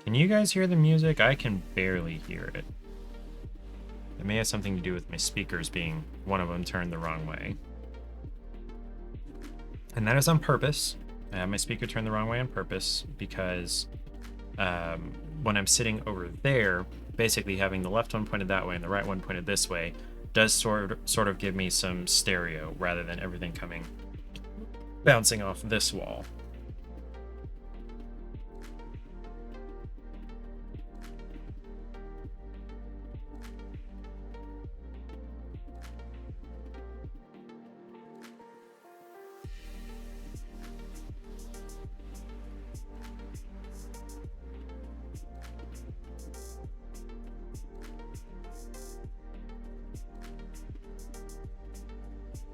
Can you guys hear the music? I can barely hear it. It may have something to do with my speakers being one of them turned the wrong way. And that is on purpose. I have my speaker turned the wrong way on purpose because when I'm sitting over there, basically having the left one pointed that way and the right one pointed this way does sort of give me some stereo rather than everything bouncing off this wall.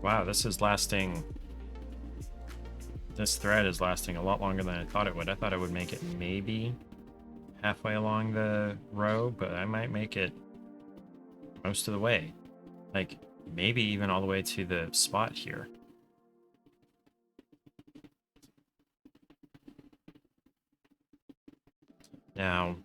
Wow, this thread is lasting a lot longer than I thought it would. I thought I would make it maybe halfway along the row, but I might make it most of the way. Like, maybe even all the way to the spot here. Now,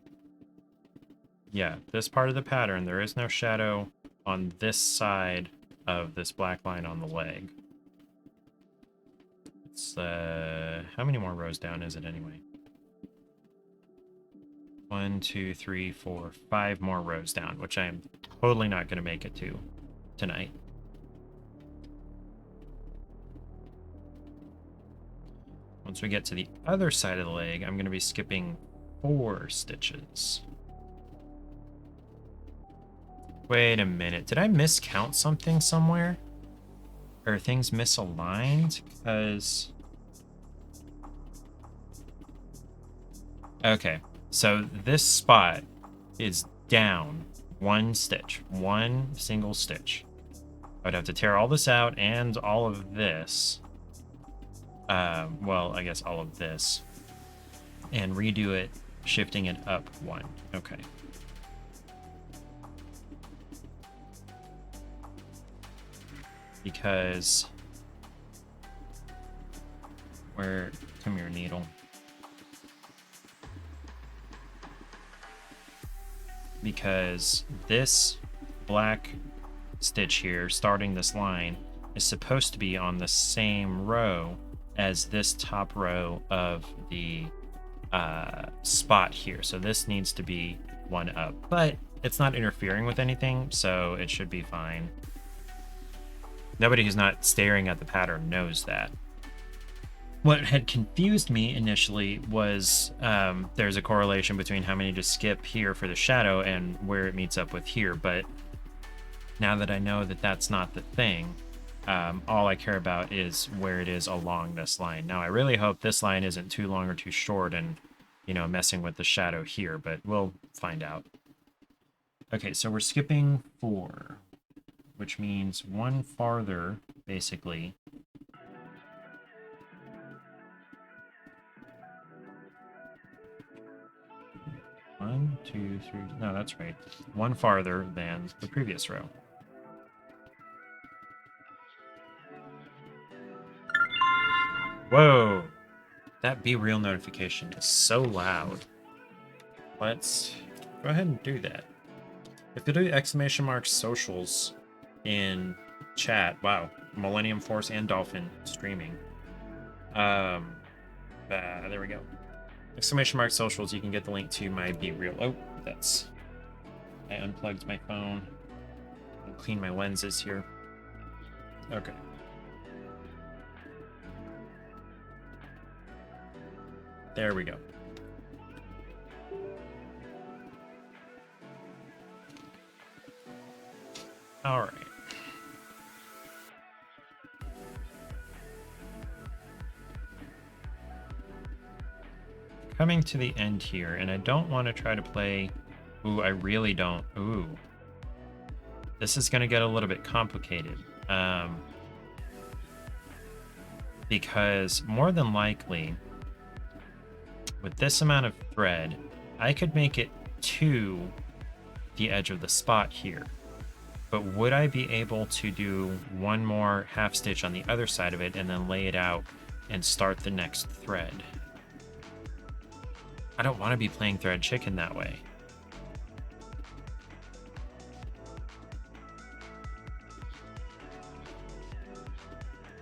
yeah, this part of the pattern, there is no shadow on this side of this black line on the leg. It's, how many more rows down is it anyway? 1, 2, 3, 4, 5 more rows down, which I am totally not going to make it to tonight. Once we get to the other side of the leg, I'm going to be skipping 4 stitches. Wait a minute. Did I miscount something somewhere? Or are things misaligned? Because... okay. So this spot is down 1 stitch. 1 single stitch. I'd have to tear all this out and all of this. Well, I guess all of this. And redo it, shifting it up 1. Okay. Because come here, needle. Because this black stitch here starting this line is supposed to be on the same row as this top row of the spot here. So this needs to be one up, but it's not interfering with anything, so it should be fine. Nobody who's not staring at the pattern knows that. What had confused me initially was there's a correlation between how many to skip here for the shadow and where it meets up with here, but now that I know that that's not the thing, all I care about is where it is along this line. Now, I really hope this line isn't too long or too short and, you know, messing with the shadow here, but we'll find out. Okay, so we're skipping 4, which means one farther, basically. One, two, three. No, that's right. One farther than the previous row. Whoa! That Be Real notification is so loud. Let's go ahead and do that. If you do ! Socials in chat, wow, Millennium Force and Dolphin streaming. There we go. ! Socials, you can get the link to my Be Real. Oh, that's... I unplugged my phone. I'll clean my lenses here. Okay. There we go. All right. Coming to the end here, and I don't want to try to play... Ooh, I really don't. Ooh. This is going to get a little bit complicated. Because more than likely, with this amount of thread, I could make it to the edge of the spot here. But would I be able to do one more half stitch on the other side of it and then lay it out and start the next thread? I don't want to be playing thread chicken that way.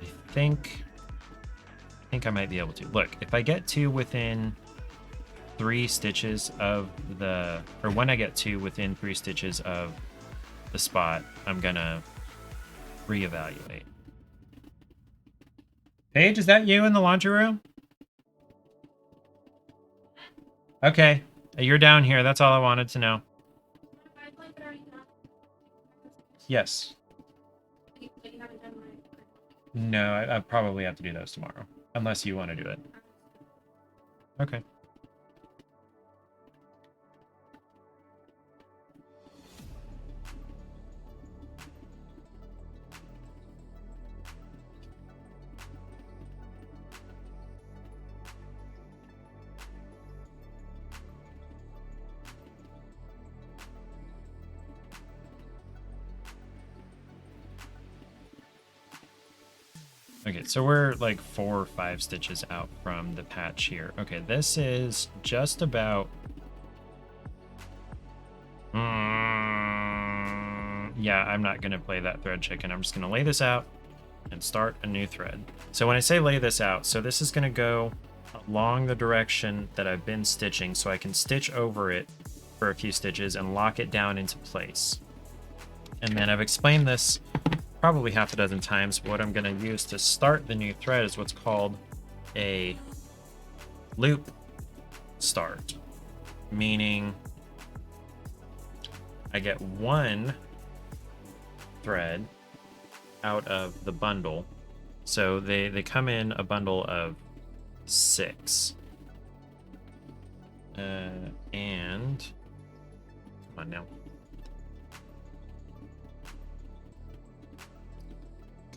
I think I might be able to. Look, if I get to within 3 stitches of the, or when I get to within 3 stitches of the spot, I'm gonna reevaluate. Paige, is that you in the laundry room? Okay, you're down here. That's all I wanted to know. Yes. No, I probably have to do those tomorrow, unless you want to do it. Okay. Okay, so we're like 4 or 5 stitches out from the patch here. Okay, this is just about... yeah, I'm not going to play that thread chicken. I'm just going to lay this out and start a new thread. So when I say lay this out, so this is going to go along the direction that I've been stitching, so I can stitch over it for a few stitches and lock it down into place. And then I've explained this probably half a dozen times, but what I'm going to use to start the new thread is what's called a loop start, meaning I get 1 thread out of the bundle. So they come in a bundle of 6. And come on now.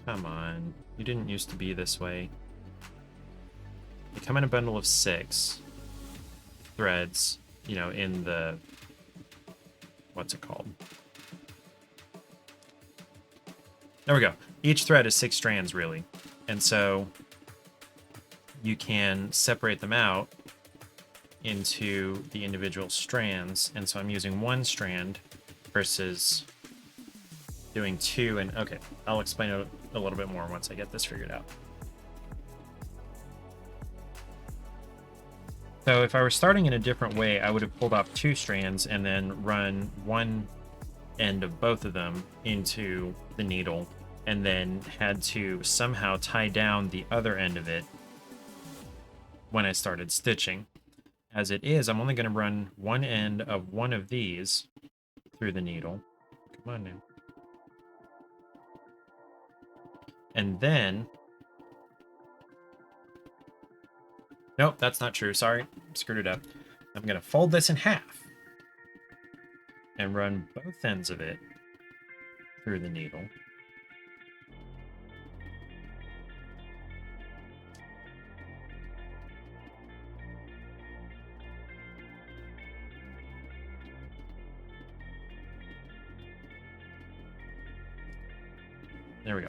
Come on. You didn't used to be this way. They come in a bundle of 6 threads, you know, in the... what's it called? There we go. Each thread is 6 strands, really. And so you can separate them out into the individual strands. And so I'm using 1 strand versus doing 2. And okay, I'll explain it a little bit more once I get this figured out. So if I were starting in a different way, I would have pulled off 2 strands and then run one end of both of them into the needle, and then had to somehow tie down the other end of it when I started stitching. As it is, I'm only going to run one end of one of these through the needle. Come on now. And then... Nope, that's not true. Sorry, screwed it up. I'm going to fold this in half and run both ends of it through the needle. There we go.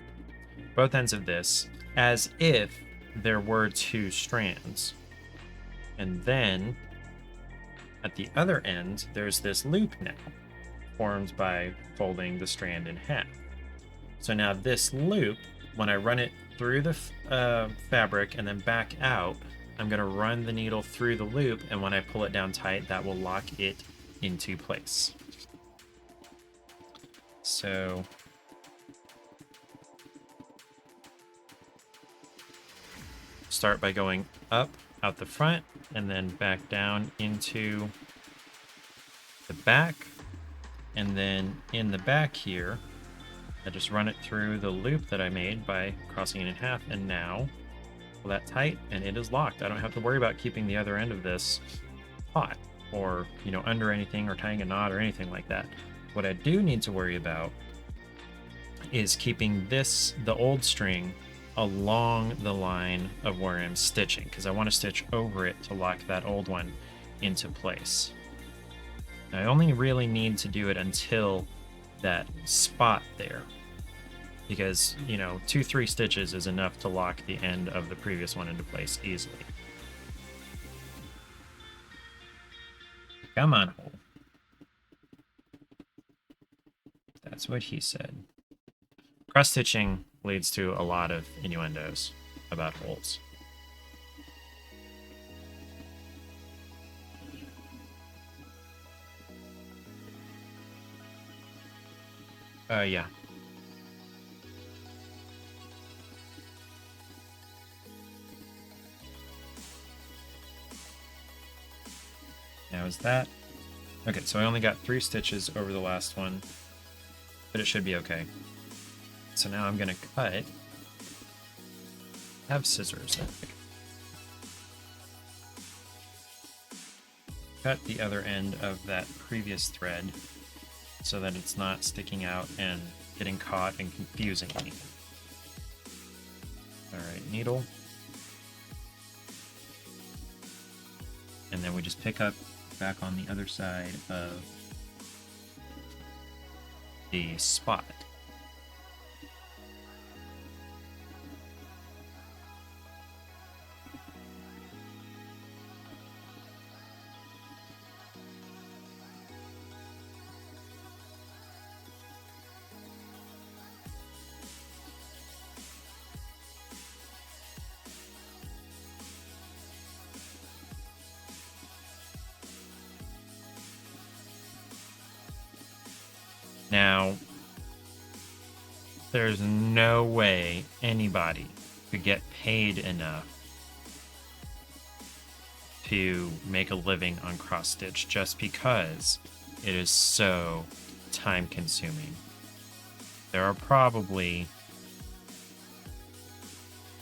Both ends of this, as if there were 2 strands. And then, at the other end, there's this loop now, formed by folding the strand in half. So now this loop, when I run it through the fabric and then back out, I'm going to run the needle through the loop, and when I pull it down tight, that will lock it into place. So... start by going up out the front and then back down into the back, and then in the back here I just run it through the loop that I made by crossing it in half, and now pull that tight and it is locked. I don't have to worry about keeping the other end of this taut or, you know, under anything or tying a knot or anything like that. What I do need to worry about is keeping this, the old string, along the line of where I'm stitching, because I want to stitch over it to lock that old one into place. I only really need to do it until that spot there, because, you know, 2-3 stitches is enough to lock the end of the previous one into place easily. Come on, hole. That's what he said. Cross stitching leads to a lot of innuendos about holes. Yeah. Now is that... Okay, so I only got 3 stitches over the last one, but it should be okay. So now I'm going to cut. Have scissors. Cut the other end of that previous thread so that it's not sticking out and getting caught and confusing me. Alright, needle. And then we just pick up back on the other side of the spot. Now, there's no way anybody could get paid enough to make a living on cross stitch just because it is so time consuming. There are probably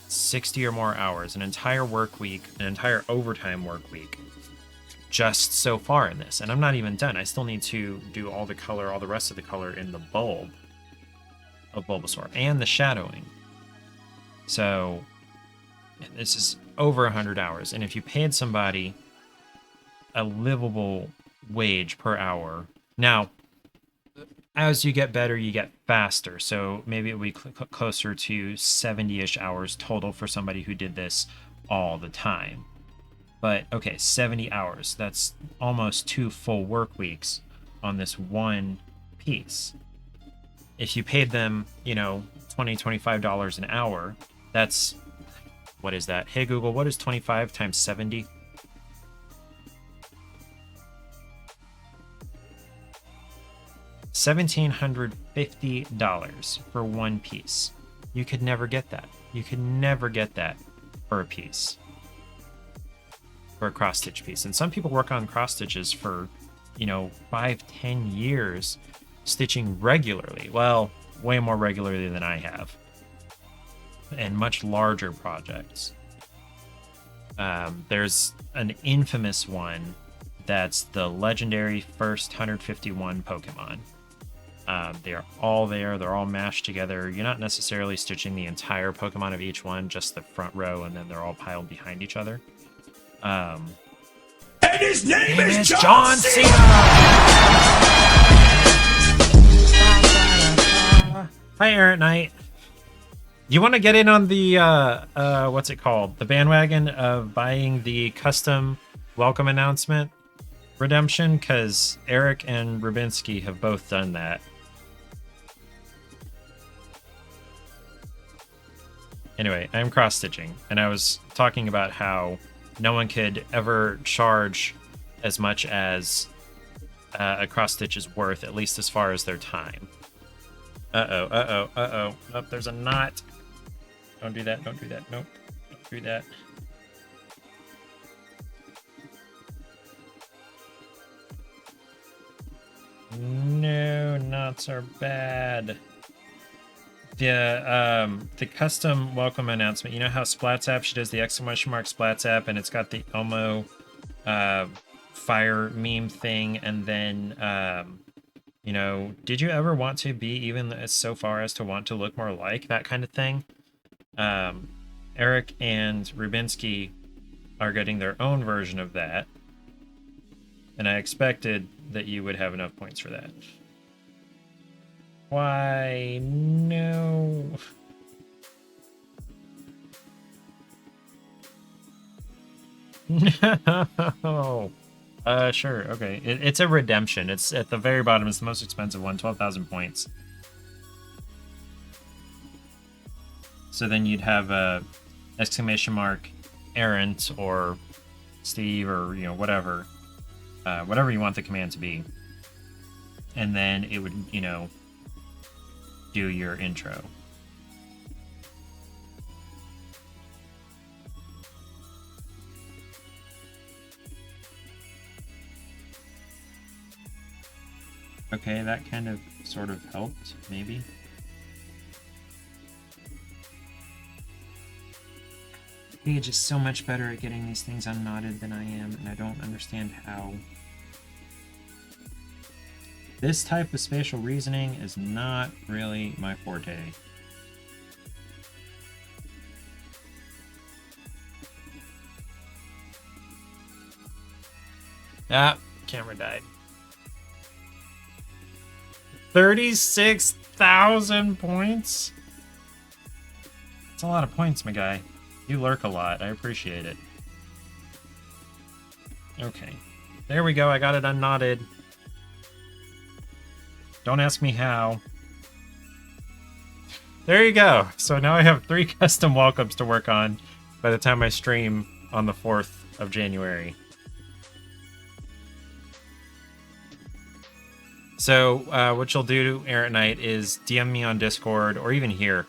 60 or more hours, an entire work week, an entire overtime work week, just so far in this. And I'm not even done. I still need to do all the color, all the rest of the color in the bulb of Bulbasaur and the shadowing. So this is over 100 hours. And if you paid somebody a livable wage per hour, now, as you get better, you get faster. So maybe it would be closer to 70-ish hours total for somebody who did this all the time. But, okay, 70 hours. That's almost 2 full work weeks on this one piece. If you paid them, you know, $20, $25 an hour, that's... What is that? Hey, Google, what is 25 times 70? $1,750 for one piece. You could never get that. You could never get that for a piece. For a cross stitch piece. And some people work on cross stitches for, 5-10 years stitching regularly. Well, way more regularly than I have. And much larger projects. There's an infamous one that's the legendary first 151 Pokemon. They are all there. They're all mashed together. You're not necessarily stitching the entire Pokemon of each one, just the front row, and then they're all piled behind each other. And his name is John Cena! Hi, Errant Knight. You want to get in on the, what's it called? The bandwagon of buying the custom welcome announcement redemption? Because Eric and Rubinsky have both done that. Anyway, I'm cross-stitching, and I was talking about how no one could ever charge as much as a cross-stitch is worth, at least as far as their time. Uh-oh. Oh, there's a knot. Don't do that, don't do that. Nope, don't do that. No, knots are bad. The custom welcome announcement. You know how Splats app, she does the exclamation mark Splats app, and it's got the Elmo fire meme thing, and then did you ever want to be even so far as to want to look more like that kind of thing? Eric and Rubinsky are getting their own version of that, and I expected that you would have enough points for that. Why? No. No. Sure. Okay. It's a redemption. It's at the very bottom. It's the most expensive one, 12,000 points. So then you'd have a exclamation mark Errant or Steve or whatever you want the command to be, and then it would do your intro. Okay, that kind of sort of helped, maybe. Paige is so much better at getting these things unknotted than I am, and I don't understand how. This type of spatial reasoning is not really my forte. Ah, camera died. 36,000 points? That's a lot of points, my guy. You lurk a lot. I appreciate it. Okay. There we go. I got it unknotted. Don't ask me how. There you go. So now I have 3 custom welcomes to work on by the time I stream on the 4th of January. So what you'll do, Errant Knight, is DM me on Discord or even here.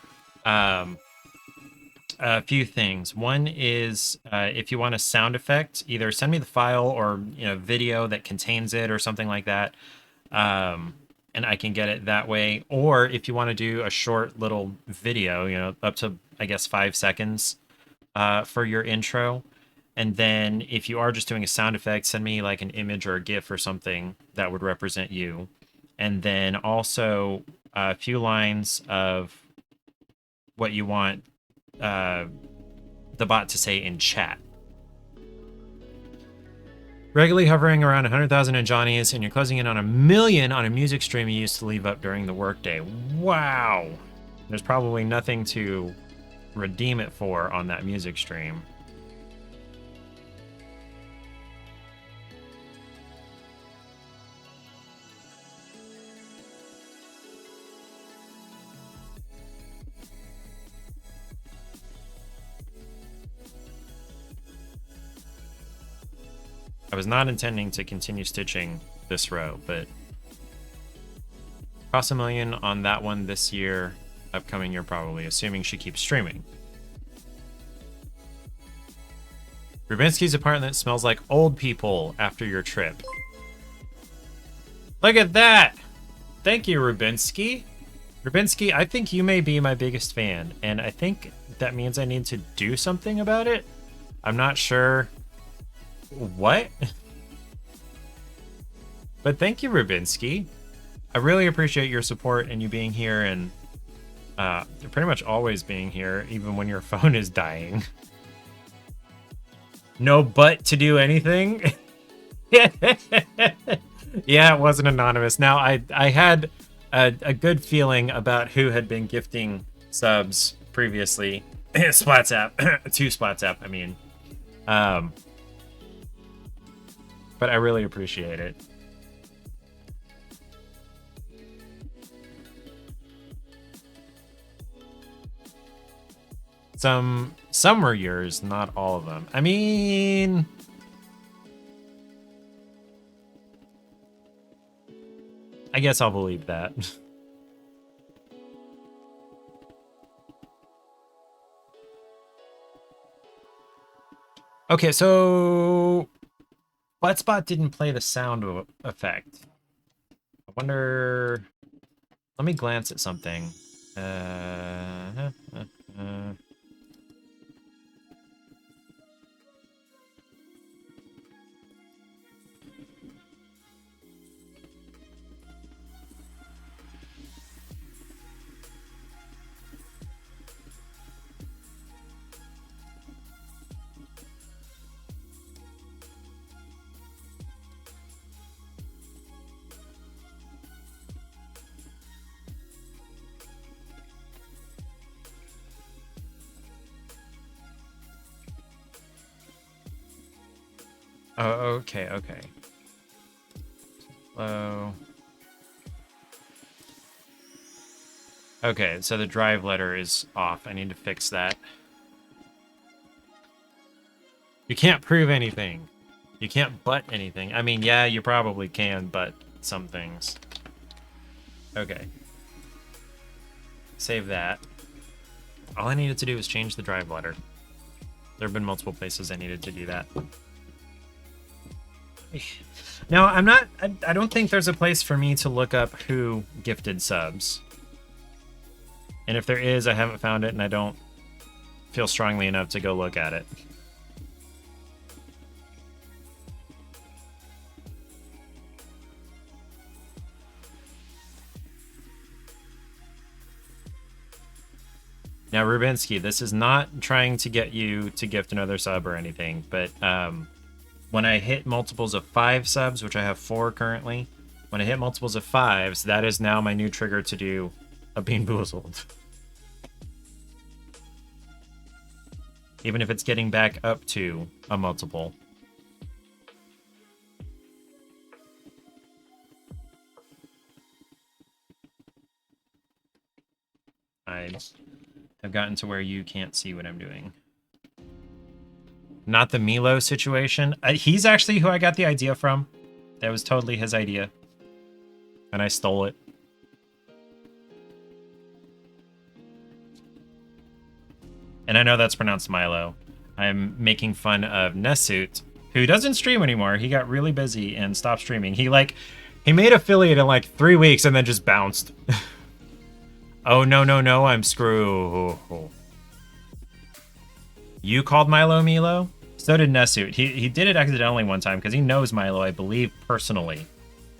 A few things. One is if you want a sound effect, either send me the file or video that contains it or something like that, and I can get it that way. Or if you want to do a short little video, up to I guess 5 seconds for your intro, and then if you are just doing a sound effect, send me like an image or a GIF or something that would represent you, and then also a few lines of what you want the bot to say in chat. Regularly hovering around 100,000 in Johnny's, and you're closing in on 1 million on a music stream you used to leave up during the workday. Wow! There's probably nothing to redeem it for on that music stream. I was not intending to continue stitching this row, but Cross 1,000,000 on that one this year, upcoming year probably, assuming she keeps streaming. Rubinsky's apartment smells like old people after your trip. Look at that! Thank you, Rubinsky. Rubinsky, I think you may be my biggest fan, and I think that means I need to do something about it. I'm not sure what, but thank you, Rubinsky. I really appreciate your support and you being here, and pretty much always being here, even when your phone is dying. No but to do anything? Yeah, it wasn't anonymous. Now, I had a good feeling about who had been gifting subs previously. Splats app. 2 Splats app, I mean. But I really appreciate it. Some were yours, not all of them. I mean, I guess I'll believe that. Okay, so Buttspot didn't play the sound effect. I wonder. Let me glance at something. Oh, okay. Hello. Okay, so the drive letter is off. I need to fix that. You can't prove anything. You can't butt anything. I mean, yeah, you probably can butt some things. Okay. Save that. All I needed to do was change the drive letter. There have been multiple places I needed to do that. Now, I don't think there's a place for me to look up who gifted subs. And if there is, I haven't found it, and I don't feel strongly enough to go look at it. Now, Rubinsky, this is not trying to get you to gift another sub or anything, but when I hit multiples of 5 subs, which I have 4 currently, when I hit multiples of 5s, that is now my new trigger to do a Bean Boozled. Even if it's getting back up to a multiple. I have gotten to where you can't see what I'm doing. Not the Milo situation. He's actually who I got the idea from. That was totally his idea. And I stole it. And I know that's pronounced Milo. I'm making fun of Nessuit, who doesn't stream anymore. He got really busy and stopped streaming. He made affiliate in like 3 weeks and then just bounced. Oh, no, I'm screwed. You called Milo Milo? So did Nessuit. He did it accidentally one time because he knows Milo, I believe, personally.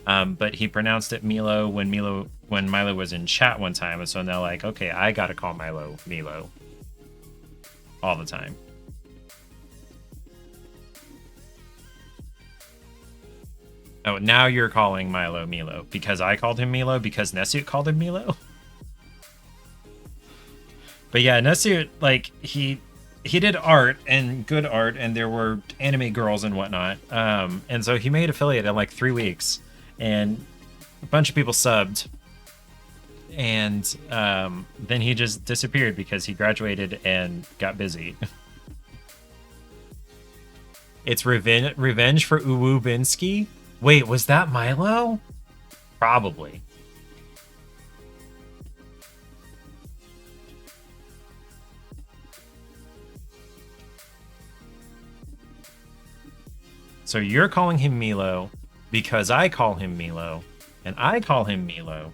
But he pronounced it Milo when Milo was in chat one time, and so now like, okay, I gotta call Milo Milo. All the time. Oh, now you're calling Milo Milo because I called him Milo because Nessuit called him Milo? But yeah, Nessuit, like, he did art and good art, and there were anime girls and whatnot. And so he made affiliate in like 3 weeks, and a bunch of people subbed. And then he just disappeared because he graduated and got busy. It's revenge for Uwu Binsky? Wait, was that Milo? Probably. So you're calling him Milo because I call him Milo, and I call him Milo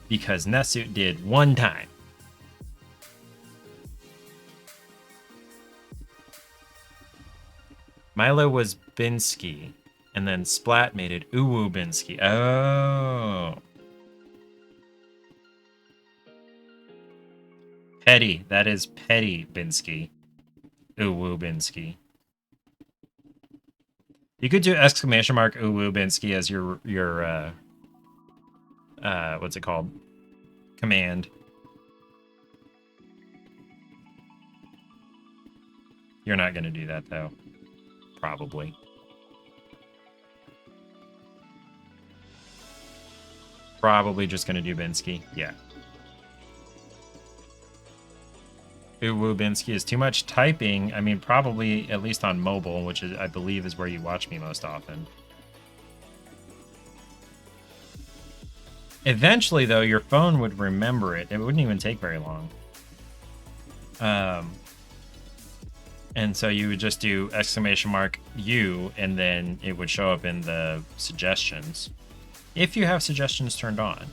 because Nesut did one time. Milo was Binsky, and then Splat made it Uwu Binsky. Oh. Petty. That is Petty Binsky. Uwu Binsky. You could do exclamation mark Uwu Binsky as your what's it called? Command. You're not going to do that, though. Probably. Probably just going to do Binsky. Yeah. Uwu Binsky is too much typing. I mean, probably at least on mobile, which is, I believe is where you watch me most often. Eventually, though, your phone would remember it. It wouldn't even take very long. And so you would just do exclamation mark U, and then it would show up in the suggestions. If you have suggestions turned on.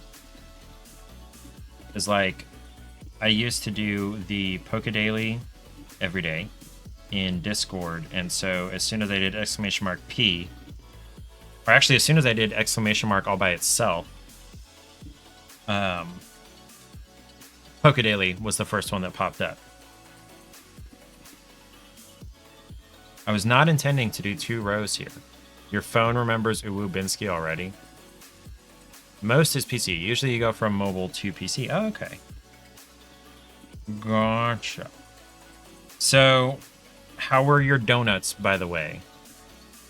It's like, I used to do the Pokedaily every day in Discord, and so as soon as I did exclamation mark P, or actually as soon as I did exclamation mark all by itself, Pokedaily was the first one that popped up. I was not intending to do 2 rows here. Your phone remembers Uwu Binsky already. Most is PC. Usually you go from mobile to PC. Oh, okay. Gotcha. So, how were your donuts, by the way?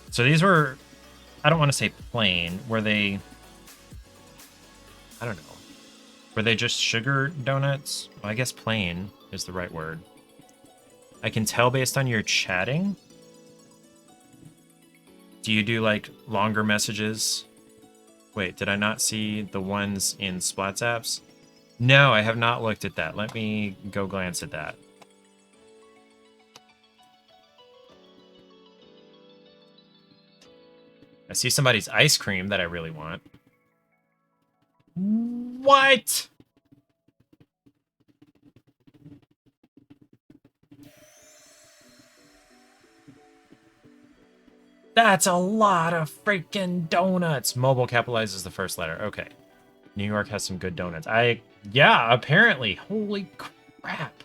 So these were, I don't want to say plain. Were they, I don't know. Were they just sugar donuts? Well, I guess plain is the right word. I can tell based on your chatting. Do you do, like, longer messages? Wait, did I not see the ones in Splat's apps? No, I have not looked at that. Let me go glance at that. I see somebody's ice cream that I really want. What? That's a lot of freaking donuts. Mobile capitalizes the first letter. Okay. New York has some good donuts. Yeah, apparently. Holy crap.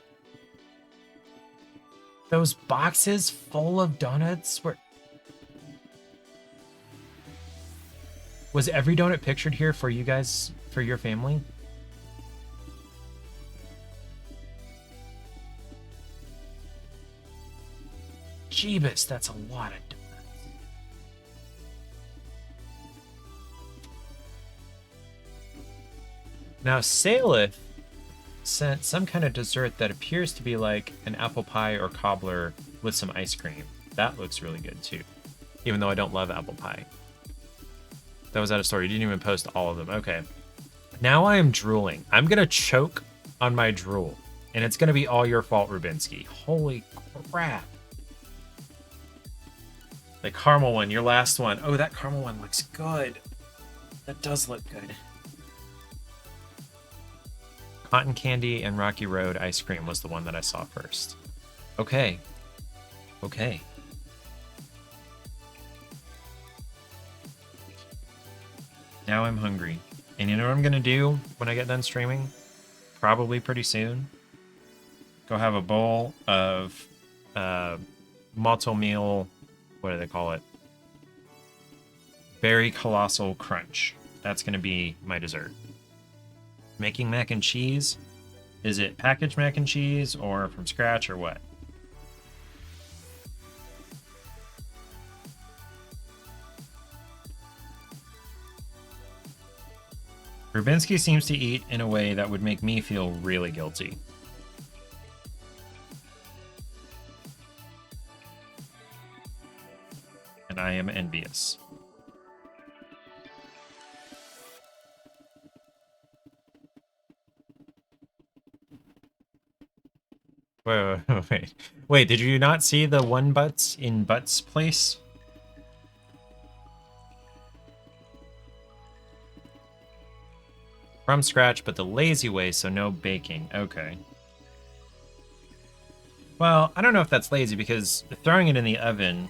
Those boxes full of donuts were... Was every donut pictured here for you guys, for your family? Jeebus, that's a lot of donuts. Now, Salif sent some kind of dessert that appears to be like an apple pie or cobbler with some ice cream. That looks really good too, even though I don't love apple pie. That was out of store. You didn't even post all of them. Okay. Now I am drooling. I'm going to choke on my drool, and it's going to be all your fault, Rubinsky. Holy crap. The caramel one, your last one. Oh, that caramel one looks good. That does look good. Cotton candy and Rocky Road ice cream was the one that I saw first. Okay. Okay. Now I'm hungry. And you know what I'm going to do when I get done streaming? Probably pretty soon. Go have a bowl of malto meal, what do they call it? Berry Colossal Crunch. That's going to be my dessert. Making mac and cheese. Is it packaged mac and cheese or from scratch or what? Rubinsky seems to eat in a way that would make me feel really guilty. And I am envious. Wait. Wait, did you not see the one Butts in Butts place? from scratch, but the lazy way, so no baking. Okay. Well, I don't know if that's lazy because throwing it in the oven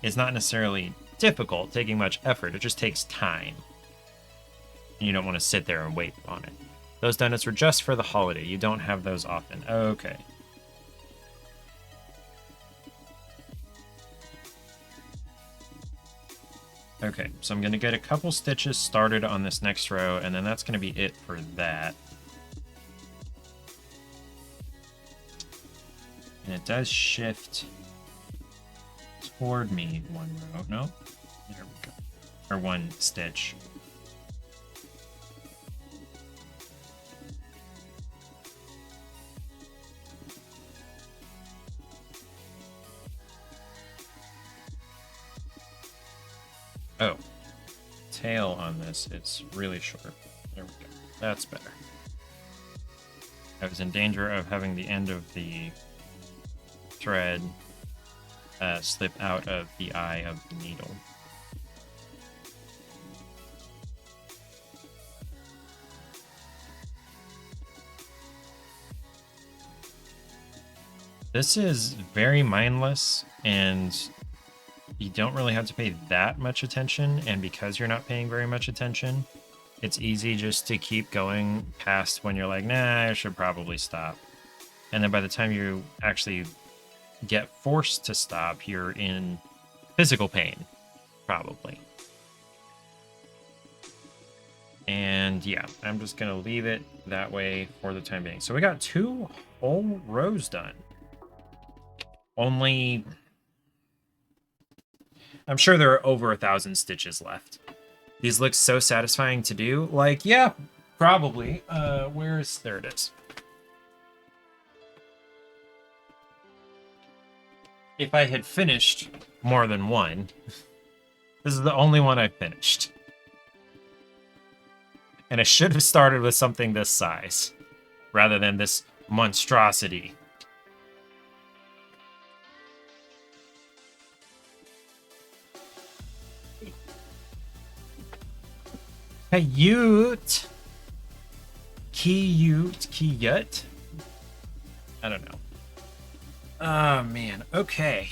is not necessarily difficult, taking much effort. It just takes time. And you don't want to sit there and wait on it. Those donuts were just for the holiday. You don't have those often. Okay. Okay, so I'm going to get a couple stitches started on this next row, and then that's going to be it for that. And it does shift toward me one row. No? There we go. Or one stitch. Oh, tail on this is really short. There we go. That's better. I was in danger of having the end of the thread slip out of the eye of the needle. This is very mindless, and you don't really have to pay that much attention, and because you're not paying very much attention, it's easy just to keep going past when you're like, nah, I should probably stop. And then by the time you actually get forced to stop, you're in physical pain, probably. And yeah, I'm just gonna leave it that way for the time being. So we got 2 whole rows done. Only... I'm sure there are over 1,000 stitches left. These look so satisfying to do. Like, yeah, probably. There it is. If I had finished more than one, this is the only one I finished. And I should have started with something this size, rather than this monstrosity. Cute. Cute. I don't know. Oh, man. Okay.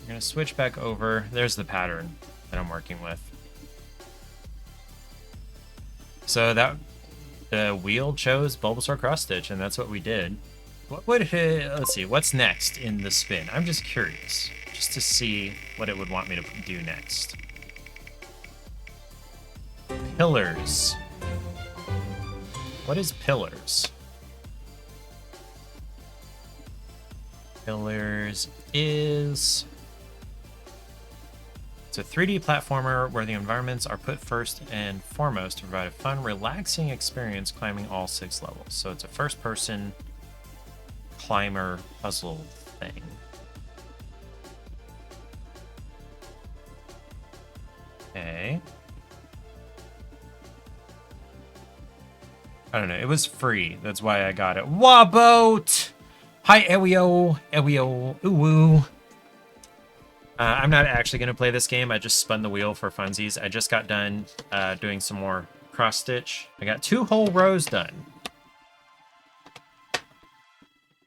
I'm going to switch back over. There's the pattern that I'm working with. So that the wheel chose Bulbasaur Cross Stitch, and that's what we did. What would it, let's see, what's next in the spin? I'm just curious, just to see what it would want me to do next. Pillars. What is pillars? Pillars is... It's a 3D platformer where the environments are put first and foremost to provide a fun, relaxing experience climbing all 6 levels. So it's a first-person climber puzzle thing. Okay. I don't know. It was free. That's why I got it. Waboat! Hi, Ewio. Ewio. Ooh. I'm not actually going to play this game. I just spun the wheel for funsies. I just got done doing some more cross stitch. I got 2 whole rows done.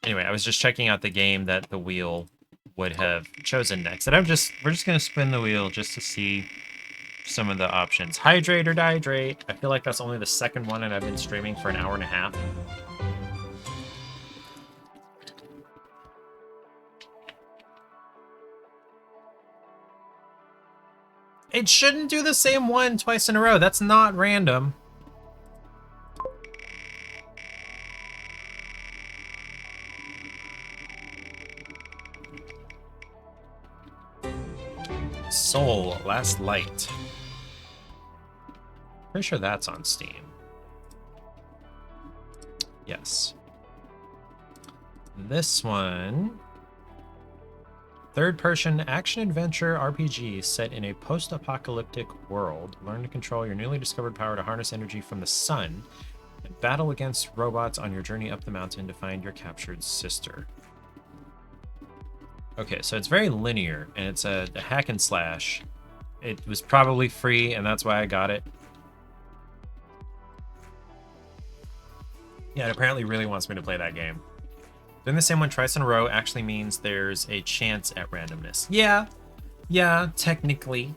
Anyway, I was just checking out the game that the wheel would have chosen next. And we're just going to spin the wheel just to see some of the options. Hydrate or dihydrate. I feel like that's only the second one, and I've been streaming for an hour and a half. It shouldn't do the same one twice in a row. That's not random. Soul, Last Light. Pretty sure that's on Steam. Yes. This one... Third-person action-adventure RPG set in a post-apocalyptic world. Learn to control your newly discovered power to harness energy from the sun and battle against robots on your journey up the mountain to find your captured sister. Okay, so it's very linear, and it's a hack and slash. It was probably free, and that's why I got it. Yeah, it apparently really wants me to play that game. Doing the same one twice in a row actually means there's a chance at randomness. Yeah, technically.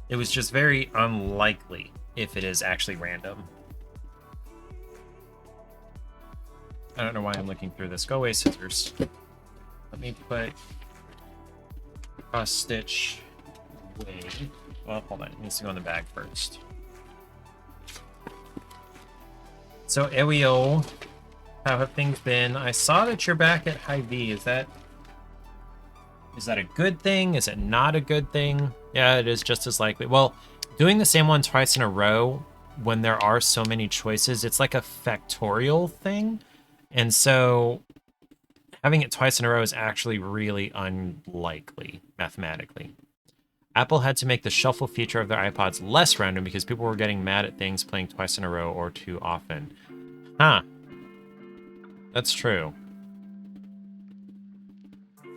It was just very unlikely if it is actually random. I don't know why I'm looking through this. Go away, scissors. Let me put Cross Stitch away. Well, hold on. It needs to go in the bag first. So, Ewio, how have things been? I saw that you're back at High V. Is that a good thing? Is it not a good thing? Yeah, it is just as likely. Well, doing the same one twice in a row when there are so many choices, it's like a factorial thing. And so having it twice in a row is actually really unlikely mathematically. Apple had to make the shuffle feature of their iPods less random because people were getting mad at things playing twice in a row or too often. Huh. That's true. Do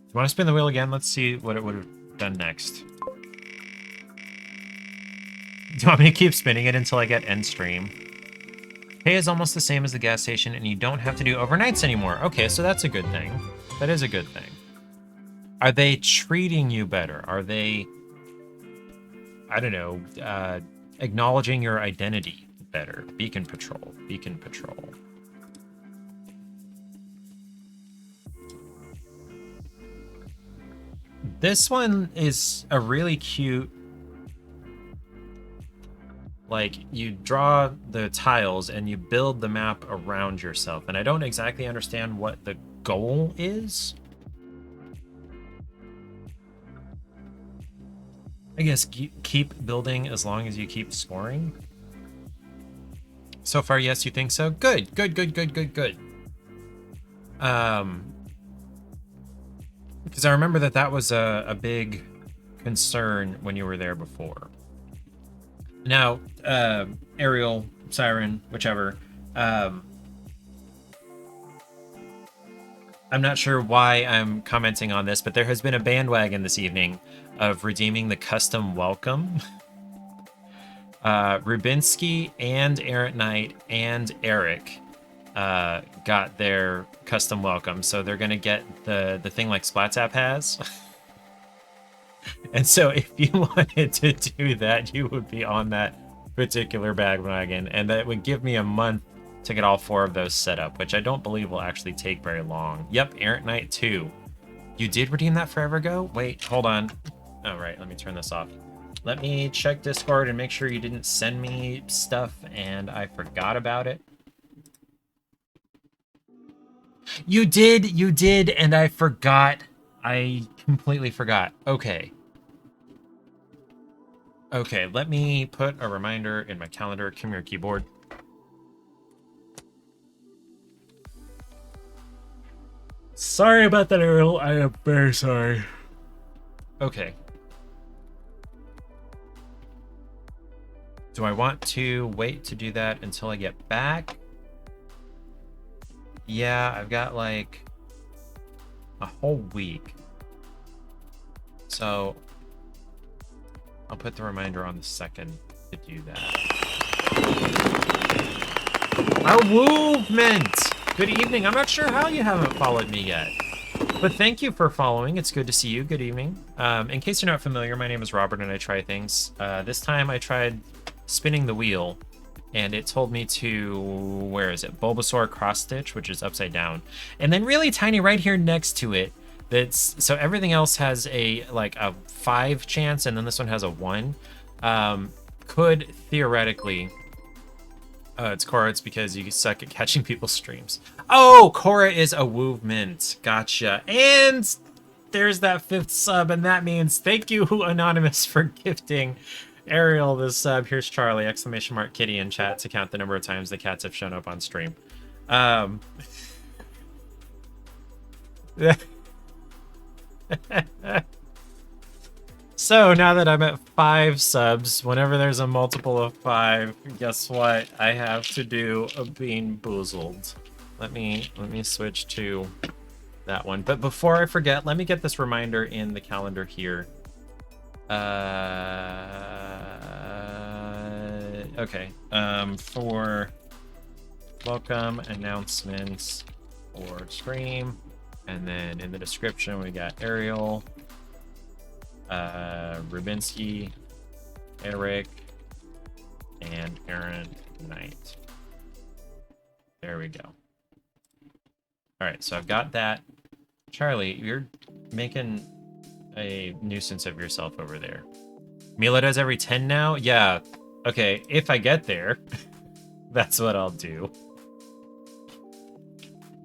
you want to spin the wheel again? Let's see what it would have done next. Do you want me to keep spinning it until I get end stream? Pay is almost the same as the gas station, and you don't have to do overnights anymore. Okay, so that's a good thing. That is a good thing. Are they treating you better? Are they, I don't know, acknowledging your identity better? Beacon Patrol. Beacon Patrol. This one is a really cute, like, you draw the tiles and you build the map around yourself. And I don't exactly understand what the goal is. I guess keep building as long as you keep scoring. So far, yes, you think so? Good, good, good, good, good, good. Because I remember that was a big concern when you were there before. Now, Ariel, Siren, whichever. I'm not sure why I'm commenting on this, but there has been a bandwagon this evening of redeeming the custom welcome. Rubinsky and Errant Knight and Eric got their custom welcome, so they're gonna get the thing like SplatZap has. And so if you wanted to do that, you would be on that particular bandwagon, and that would give me a month to get all 4 of those set up, which I don't believe will actually take very long. Yep, Errant Knight 2. You did redeem that forever ago? Wait, hold on. Oh, right, let me turn this off. Let me check Discord and make sure you didn't send me stuff and I forgot about it. You did, and I forgot. I completely forgot. Okay. Okay, let me put a reminder in my calendar. Come here, keyboard. Sorry about that, Ariel. I am very sorry. Okay. Do I want to wait to do that until I get back? Yeah, I've got like a whole week. So I'll put the reminder on the 2nd to do that. A movement! Good evening. I'm not sure how you haven't followed me yet, but thank you for following. It's good to see you. Good evening. In case you're not familiar, my name is Robert and I try things. This time I tried spinning the wheel and it told me to, where is it? Bulbasaur Cross Stitch, which is upside down. And then really tiny right here next to it, so everything else has a 5 chance and then this one has a 1. Could theoretically, it's Cora, it's because you suck at catching people's streams. Oh, Cora is a movement. Gotcha. And there's that 5th sub, and that means thank you, Anonymous, for gifting Ariel this sub. Here's Charlie, exclamation mark kitty in chat to count the number of times the cats have shown up on stream. So now that I'm at 5 subs, whenever there's a multiple of 5, guess what? I have to do a Bean Boozled. Let me switch to that one. But before I forget, let me get this reminder in the calendar here. Okay. For welcome announcements or stream, and then in the description we got Ariel, Rubinsky, Eric, and Aaron Knight. There we go. All right, so I've got that. Charlie, you're making a nuisance of yourself over there. Mila does every 10 now? Yeah. Okay, if I get there, that's what I'll do.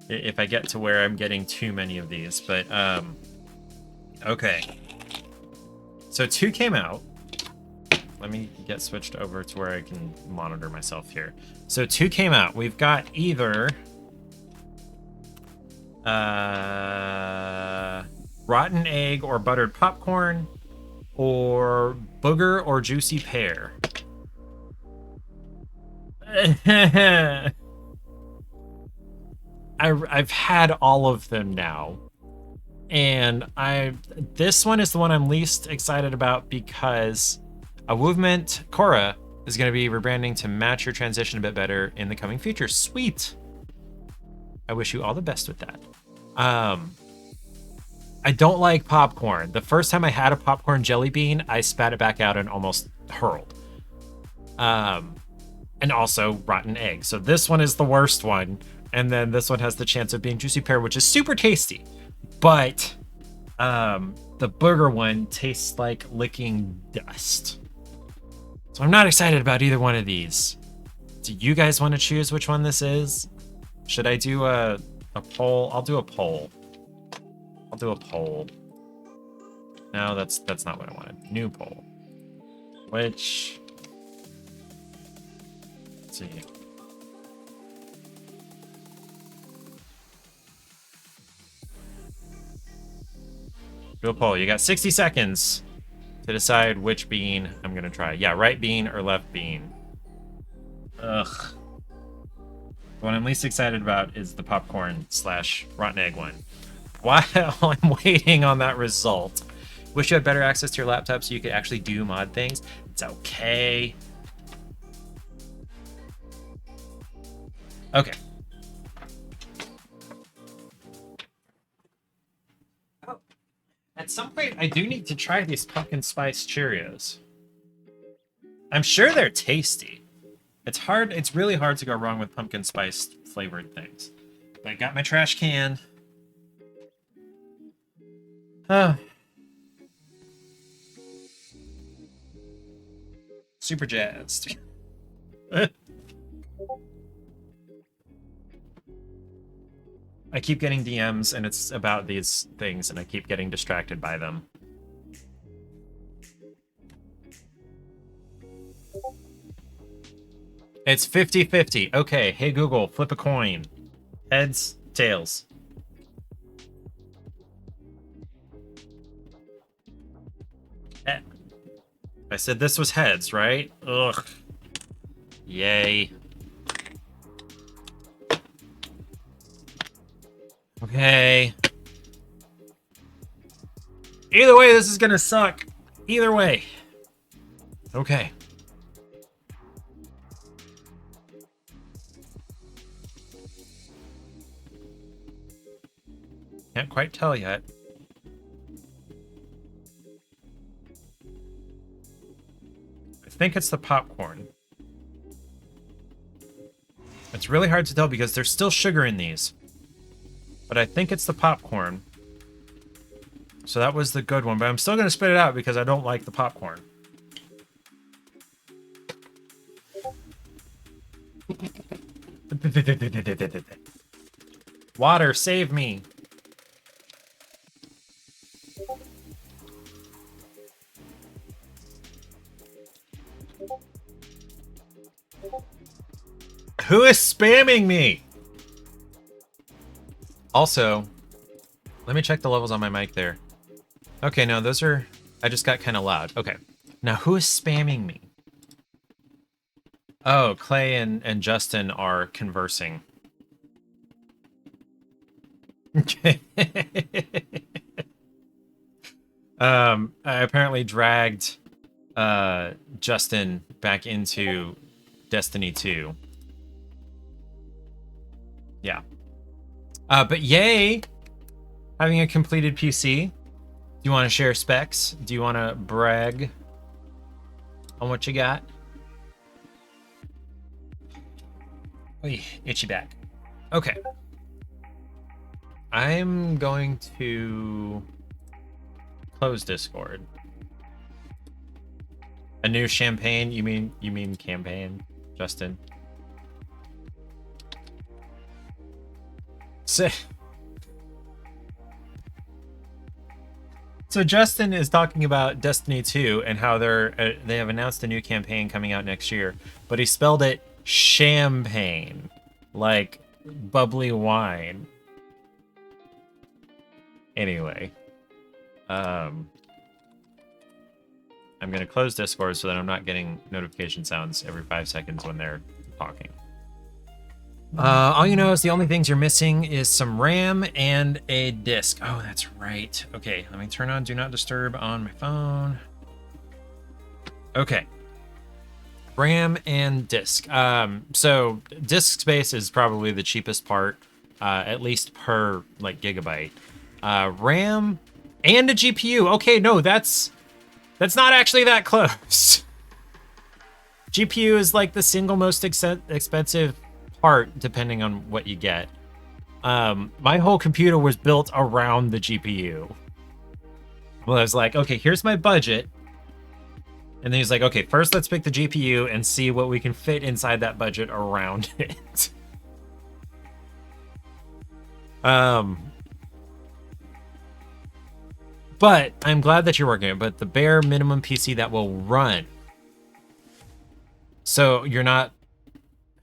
If I get to where I'm getting too many of these, but, okay. So 2 came out. Let me get switched over to where I can monitor myself here. So 2 came out. We've got either rotten egg or buttered popcorn, or booger or juicy pear. I've had all of them now, and this one is the one I'm least excited about because a movement Korra is going to be rebranding to match your transition a bit better in the coming future. Sweet. I wish you all the best with that. I don't like popcorn. The first time I had a popcorn jelly bean, I spat it back out and almost hurled. And also rotten egg. So this one is the worst one. And then this one has the chance of being juicy pear, which is super tasty. But the burger one tastes like licking dust. So I'm not excited about either one of these. Do you guys want to choose which one this is? Should I do a poll? I'll do a poll. I'll do a poll. No, that's not what I wanted. New poll. Which... Let's see. Do a poll. You got 60 seconds to decide which bean I'm going to try. Yeah, right bean or left bean. Ugh. The one I'm least excited about is the popcorn / rotten egg one. While I'm waiting on that result, wish you had better access to your laptop so you could actually do mod things. It's okay. Okay. Oh. At some point, I do need to try these pumpkin spice Cheerios. I'm sure they're tasty. It's really hard to go wrong with pumpkin spice flavored things. But I got my trash can. Super jazzed. I keep getting DMs and it's about these things and I keep getting distracted by them. It's 50-50. Okay, hey Google, flip a coin. Heads, tails. I said this was heads, right? Ugh. Yay. Okay. Either way, this is gonna suck. Either way. Okay. Can't quite tell yet. I think it's the popcorn. It's really hard to tell because there's still sugar in these. But I think it's the popcorn. So that was the good one, but I'm still going to spit it out because I don't like the popcorn. Water, save me. Who is spamming me? Also, let me check the levels on my mic there. Okay, no, those are... I just got kind of loud. Okay. Now, who is spamming me? Oh, Clay and Justin are conversing. Okay. I apparently dragged Justin back into Destiny 2. Yeah. But yay! Having a completed PC. Do you want to share specs? Do you want to brag on what you got? Oy, itchy back. Okay. I'm going to close Discord. A new champagne? You mean campaign, Justin? So Justin is talking about Destiny 2 and how they have announced a new campaign coming out next year, but he spelled it champagne, like bubbly wine. Anyway, I'm gonna close Discord so that I'm not getting notification sounds every 5 seconds when they're talking. All you know is the only things you're missing is some RAM and a disk. Oh, that's right. Okay, let me turn on Do Not Disturb on my phone. Okay. RAM and disk. So disk space is probably the cheapest part, at least per like gigabyte. RAM and a GPU. Okay, no, that's not actually that close. GPU is like the single most expensive part, depending on what you get. My whole computer was built around the GPU. Well, I was like, okay, here's my budget. And then he's like, okay, first let's pick the GPU and see what we can fit inside that budget around it. But I'm glad that you're working it, but the bare minimum PC that will run. So you're not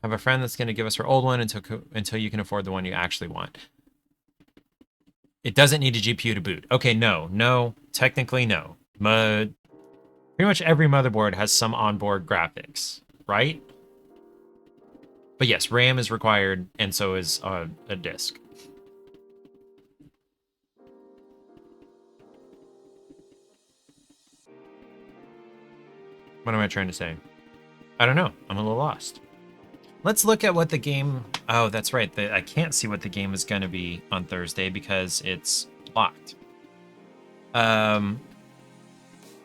have a friend that's going to give us her old one until you can afford the one you actually want. It doesn't need a GPU to boot. Okay, no, technically no. Pretty much every motherboard has some onboard graphics, right? But yes, RAM is required, and so is a disk. What am I trying to say? I don't know. I'm a little lost. Let's look at what the game... Oh, that's right. I can't see what the game is going to be on Thursday because it's locked.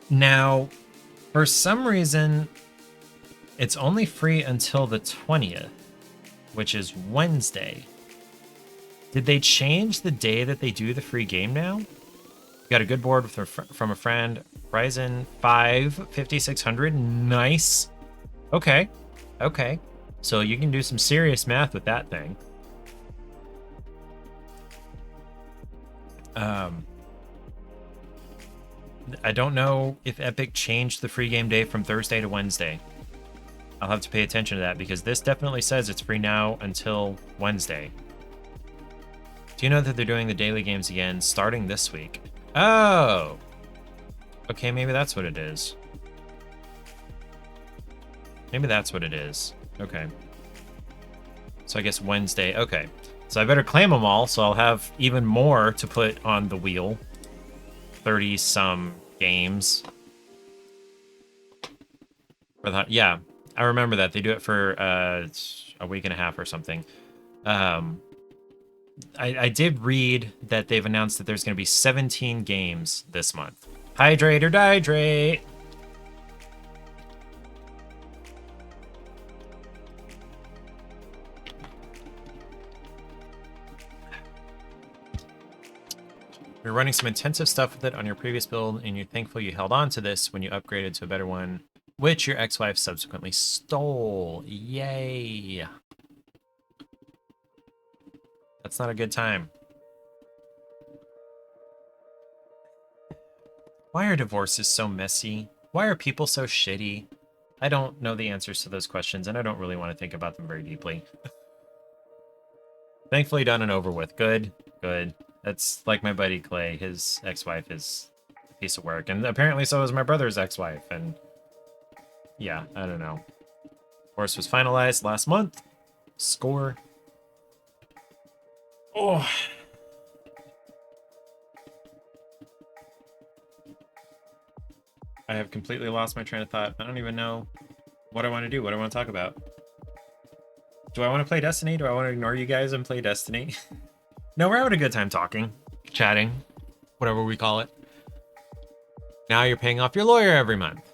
Now, for some reason, it's only free until the 20th, which is Wednesday. Did they change the day that they do the free game now? Got a good board from a friend. Ryzen 5 5600. Nice. Okay. So you can do some serious math with that thing. I don't know if Epic changed the free game day from Thursday to Wednesday. I'll have to pay attention to that because this definitely says it's free now until Wednesday. Do you know that they're doing the daily games again starting this week? Oh! Okay, maybe that's what it is. Okay. So I guess Wednesday. Okay. So I better claim them all, so I'll have even more to put on the wheel. 30-some games. Yeah, I remember that. They do it for a week and a half or something. I did read that they've announced that there's going to be 17 games this month. Hydrate or dihydrate. You're running some intensive stuff with it on your previous build, and you're thankful you held on to this when you upgraded to a better one, which your ex-wife subsequently stole. Yay. That's not a good time. Why are divorces so messy? Why are people so shitty? I don't know the answers to those questions, and I don't really want to think about them very deeply. Thankfully done and over with. Good. That's like my buddy Clay. His ex-wife is a piece of work. And apparently so is my brother's ex-wife. And yeah, I don't know. Divorce was finalized last month. Score. Oh. I have completely lost my train of thought. I don't even know what I want to do, what I want to talk about. Do I want to play Destiny? Do I want to ignore you guys and play Destiny? No, we're having a good time talking, chatting, whatever we call it. Now you're paying off your lawyer every month.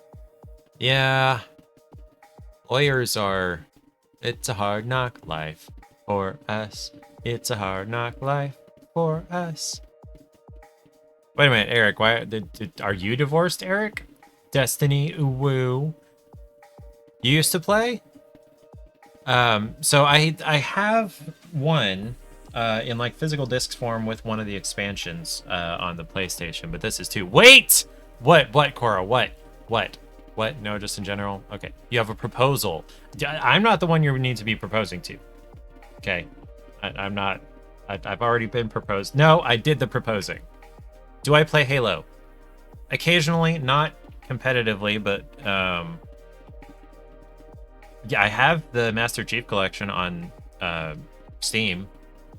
Yeah. Lawyers are... It's a hard knock life for us. It's a hard knock life for us. Wait a minute, Eric. Why are you divorced, Eric? Destiny, woo. You used to play? So I have one in like physical disc form with one of the expansions on the PlayStation, but this is two. Wait! What, Cora? What? No, just in general? Okay. You have a proposal. I'm not the one you need to be proposing to. Okay. I'm not. I've already been proposed. No, I did the proposing. Do I play Halo? Occasionally, not competitively, but yeah, I have the Master Chief Collection on Steam,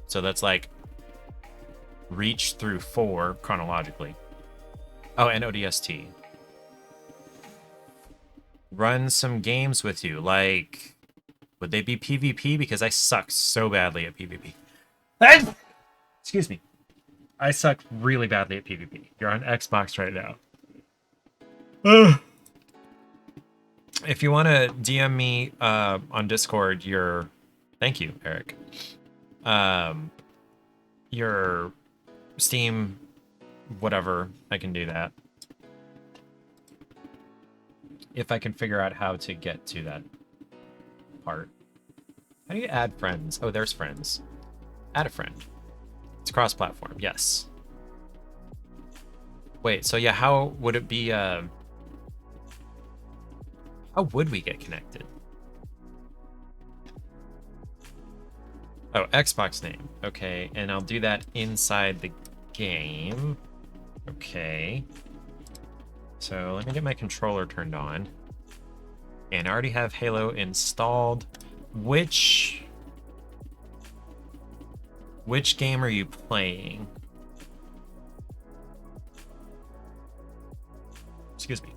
so that's like Reach through 4 chronologically. Oh, and ODST. Run some games with you, like, would they be PvP? Because I suck so badly at PvP. Excuse me. I suck really badly at PvP. You're on Xbox right now. If you want to DM me on Discord, thank you, Eric. Your Steam, whatever, I can do that. If I can figure out how to get to that part. How do you add friends? Oh, there's friends. Add a friend. It's cross-platform, yes. Wait, so yeah, how would it be, how would we get connected? Oh, Xbox name. Okay, and I'll do that inside the game. Okay. So let me get my controller turned on. And I already have Halo installed. Which game are you playing? Excuse me.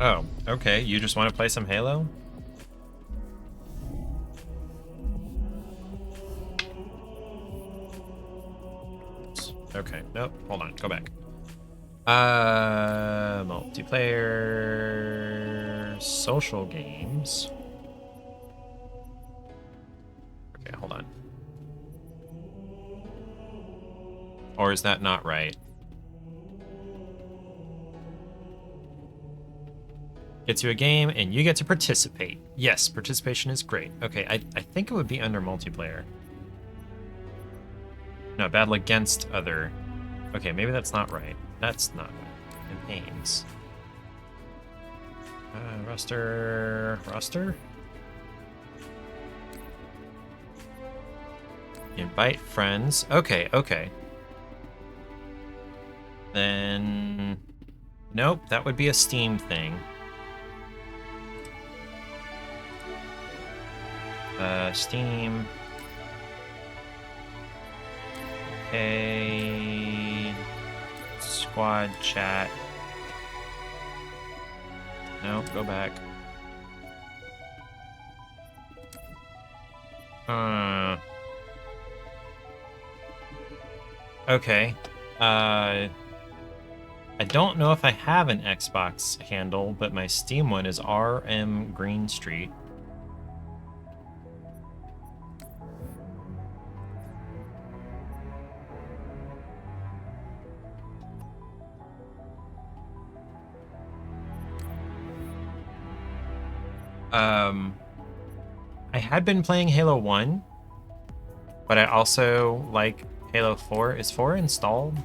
Oh, okay. You just want to play some Halo? Okay, nope. Hold on. Go back. Multiplayer social games. Okay, hold on. Or is that not right? Get to a game and you get to participate. Yes, participation is great. Okay, I think it would be under multiplayer. No, battle against other. Okay, maybe that's not right. That's not right. Campaigns. Roster? Invite friends. Okay. Then... Nope, that would be a Steam thing. Steam. Okay. Squad chat. No, go back. Okay. I don't know if I have an Xbox handle, but my Steam one is RM Green Street. I had been playing Halo 1, but I also like Halo 4. Is 4 installed?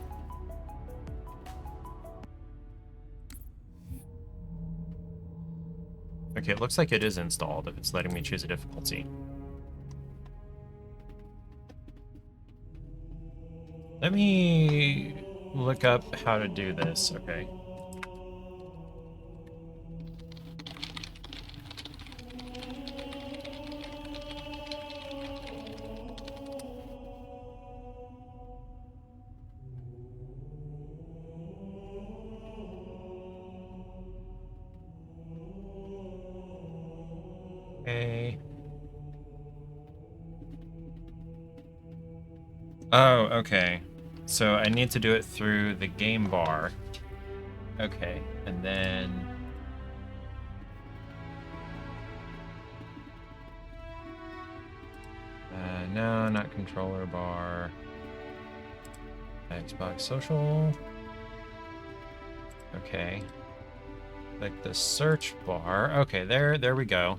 Okay, it looks like it is installed if it's letting me choose a difficulty. Let me look up how to do this, okay. Okay. Oh, okay. So I need to do it through the game bar. Okay, and then... no, not controller bar. Xbox Social. Okay. Click the search bar. Okay, there we go.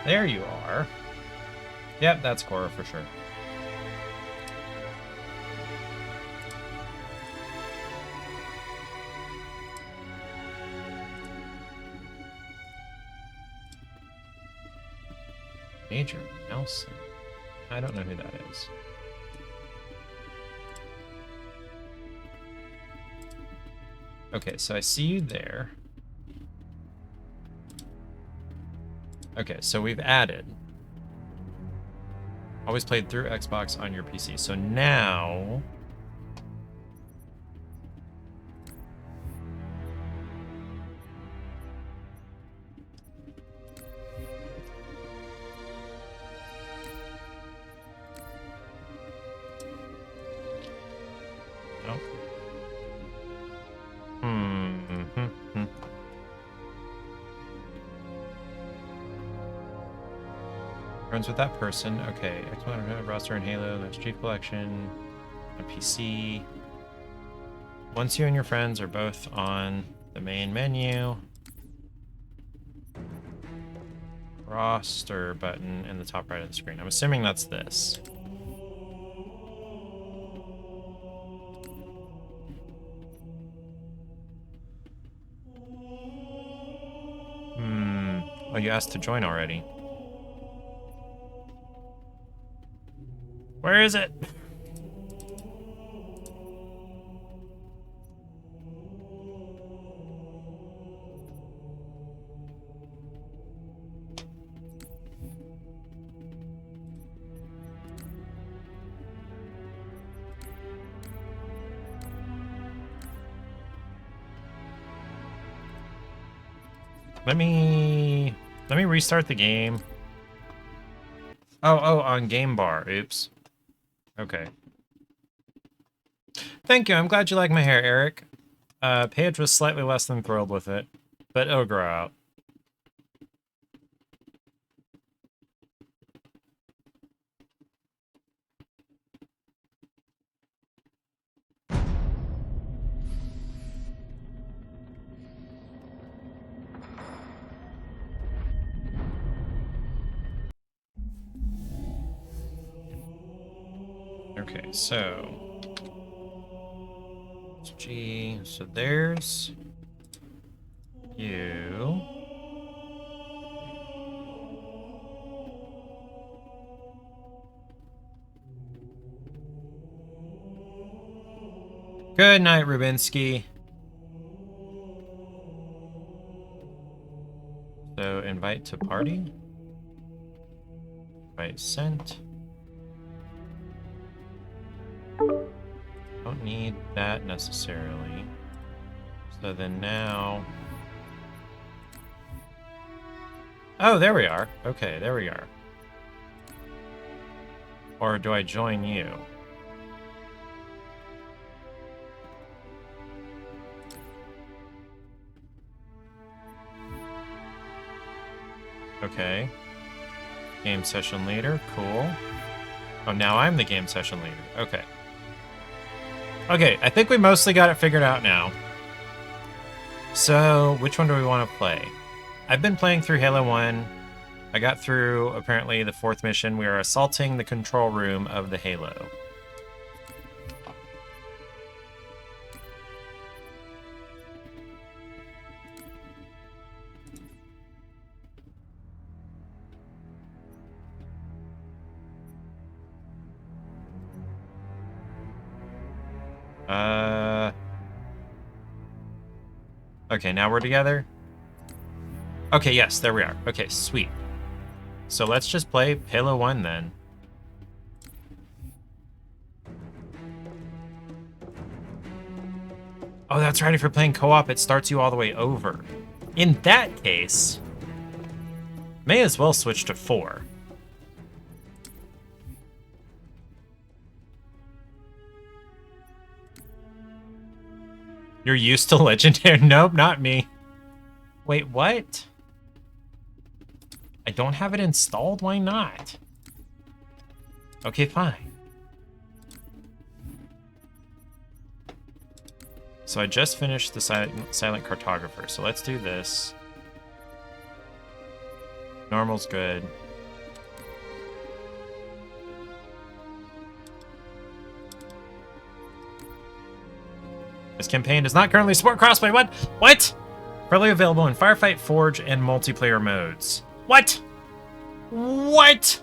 There you are. Yep, that's Cora for sure. Major Nelson. I don't know who that is. Okay, so I see you there. Okay, so we've added. Always played through Xbox on your PC. So now... Oh. Friends with that person. Okay. Xbox roster and Halo. There's Chief Collection. A PC. Once you and your friends are both on the main menu, roster button in the top right of the screen. I'm assuming that's this. Oh, you asked to join already. Where is it? Let me restart the game. Oh, on game bar. Oops. Okay. Thank you. I'm glad you like my hair, Eric. Paige was slightly less than thrilled with it, but it'll grow out. Okay, so G. So there's you. Good night, Rubinsky. So invite to party. Invite sent. Don't need that necessarily. So then now... Oh, there we are. Okay, there we are. Or do I join you? Okay. Game session leader, cool. Oh, now I'm the game session leader. Okay. Okay, I think we mostly got it figured out now. So, which one do we want to play? I've been playing through Halo 1. I got through, apparently, the 4th mission. We are assaulting the control room of the Halo. Okay, now we're together. Okay, yes, there we are. Okay, sweet. So let's just play Halo 1 then. Oh, that's right. If you're playing co-op, it starts you all the way over. In that case, may as well switch to 4. You're used to legendary? Nope, not me. Wait, what? I don't have it installed? Why not? Okay, fine. So I just finished the silent cartographer, so let's do this. Normal's good. This campaign does not currently support crossplay. What? What? Currently available in Firefight, Forge, and multiplayer modes. What? What?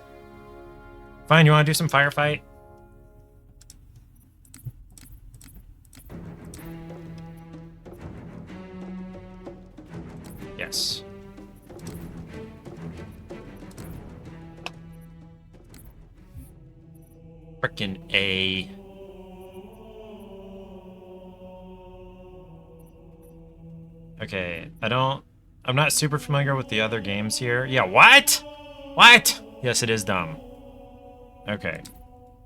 Fine, you want to do some Firefight? Yes. Frickin' A. Okay, I'm not super familiar with the other games here. Yeah, what? What? Yes, it is dumb. Okay.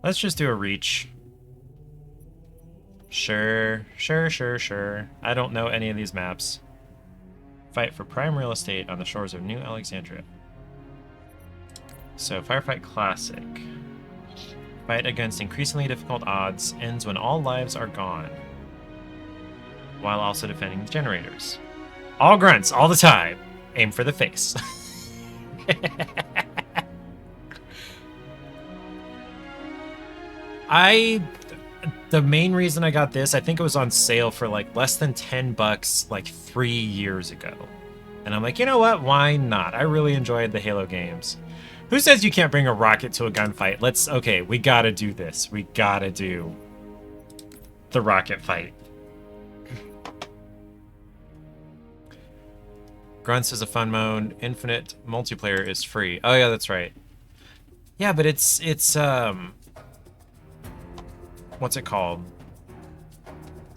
Let's just do a reach. Sure. I don't know any of these maps. Fight for prime real estate on the shores of New Alexandria. So, Firefight Classic. Fight against increasingly difficult odds ends when all lives are gone, while also defending the generators. All grunts, all the time. Aim for the face. The main reason I got this, I think it was on sale for like less than $10 like 3 years ago. And I'm like, you know what? Why not? I really enjoyed the Halo games. Who says you can't bring a rocket to a gunfight? Okay, we gotta do this. We gotta do the rocket fight. Grunts is a fun mode. Infinite multiplayer is free. Oh yeah, that's right. Yeah, but it's what's it called?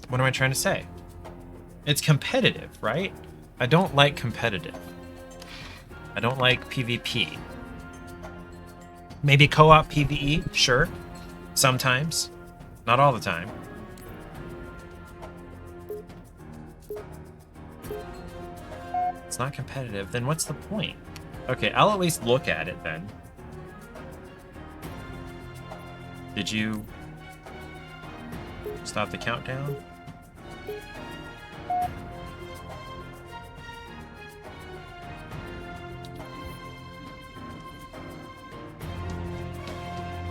What am I trying to say? It's competitive, right? I don't like competitive. I don't like PvP. Maybe co-op PvE, sure. Sometimes. Not all the time. It's not competitive, then what's the point? Okay, I'll at least look at it then. Did you stop the countdown?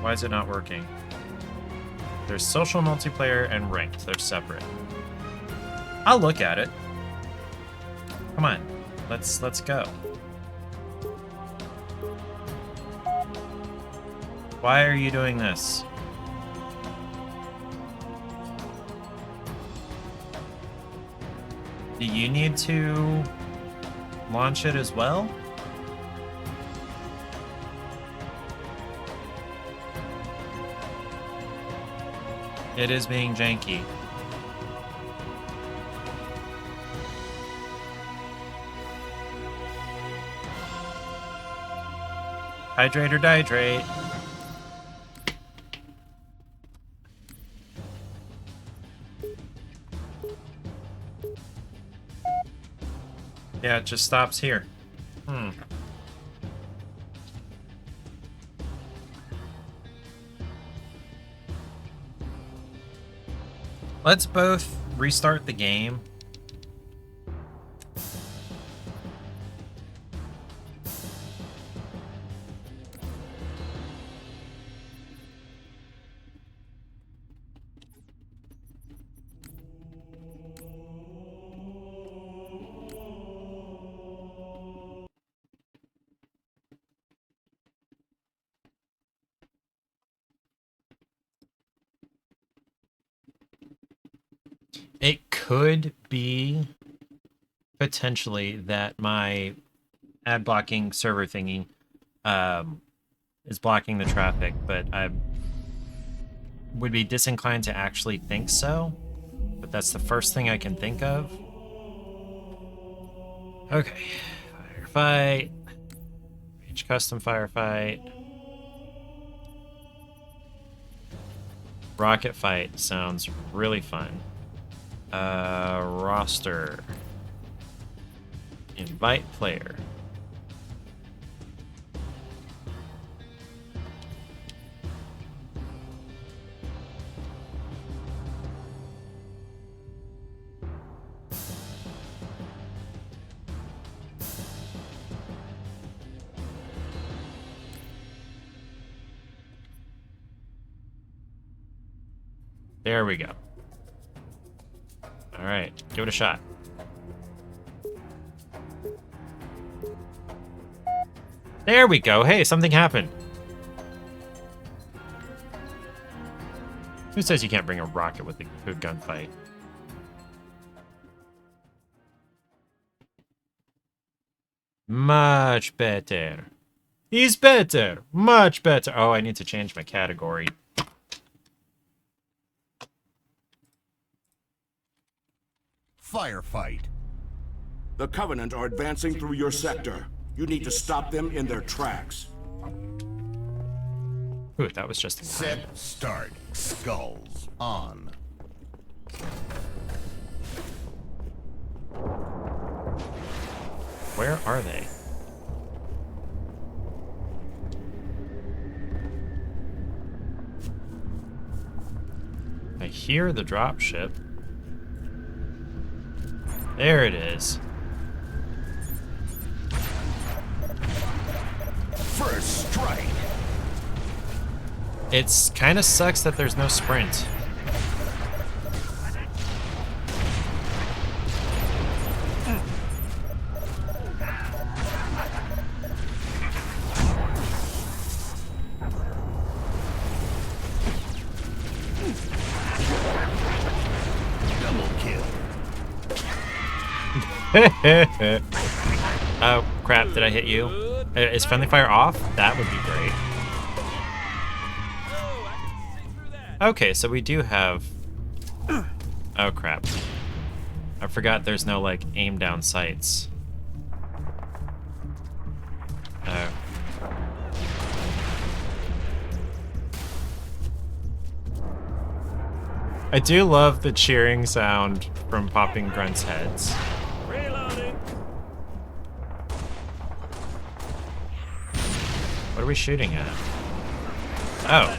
Why is it not working? There's social multiplayer and ranked. They're separate. I'll look at it. Come on. Let's go. Why are you doing this? Do you need to launch it as well? It is being janky. Hydrate or dihydrate. Yeah, it just stops here. Let's both restart the game. It could be potentially that my ad blocking server thingy is blocking the traffic, but I would be disinclined to actually think so. but that's the first thing I can think of. Okay. Firefight. Each custom firefight. Rocket fight sounds really fun. Roster. Invite player. There we go. All right, give it a shot. There we go. Hey, something happened. Who says you can't bring a rocket with a good gunfight? Much better. He's better. Much better. Oh, I need to change my category. Firefight. The Covenant are advancing through your sector. You need to stop them in their tracks. Ooh, that was just in time. Set, start. Skulls on. Where are they? I hear the dropship. There it is. First strike. It's kind of sucks that there's no sprint. Double kill. Oh, crap. Did I hit you? Is friendly fire off? That would be great. Okay, so we do have... Oh, crap. I forgot there's no, like, aim down sights. Oh. I do love the cheering sound from popping grunts' heads. What are we shooting at? Oh.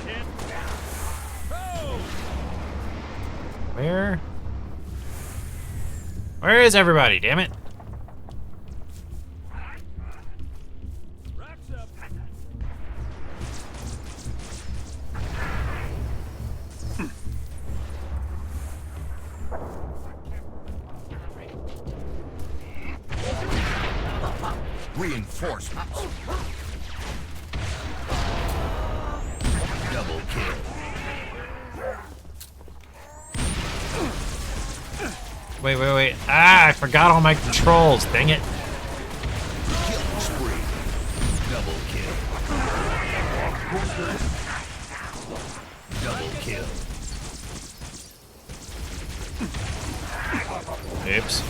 Where is everybody, damn it? Reinforcements. Double kill. Wait. Ah, I forgot all my controls, dang it. Killing spree. Double kill. Double kill. Oops.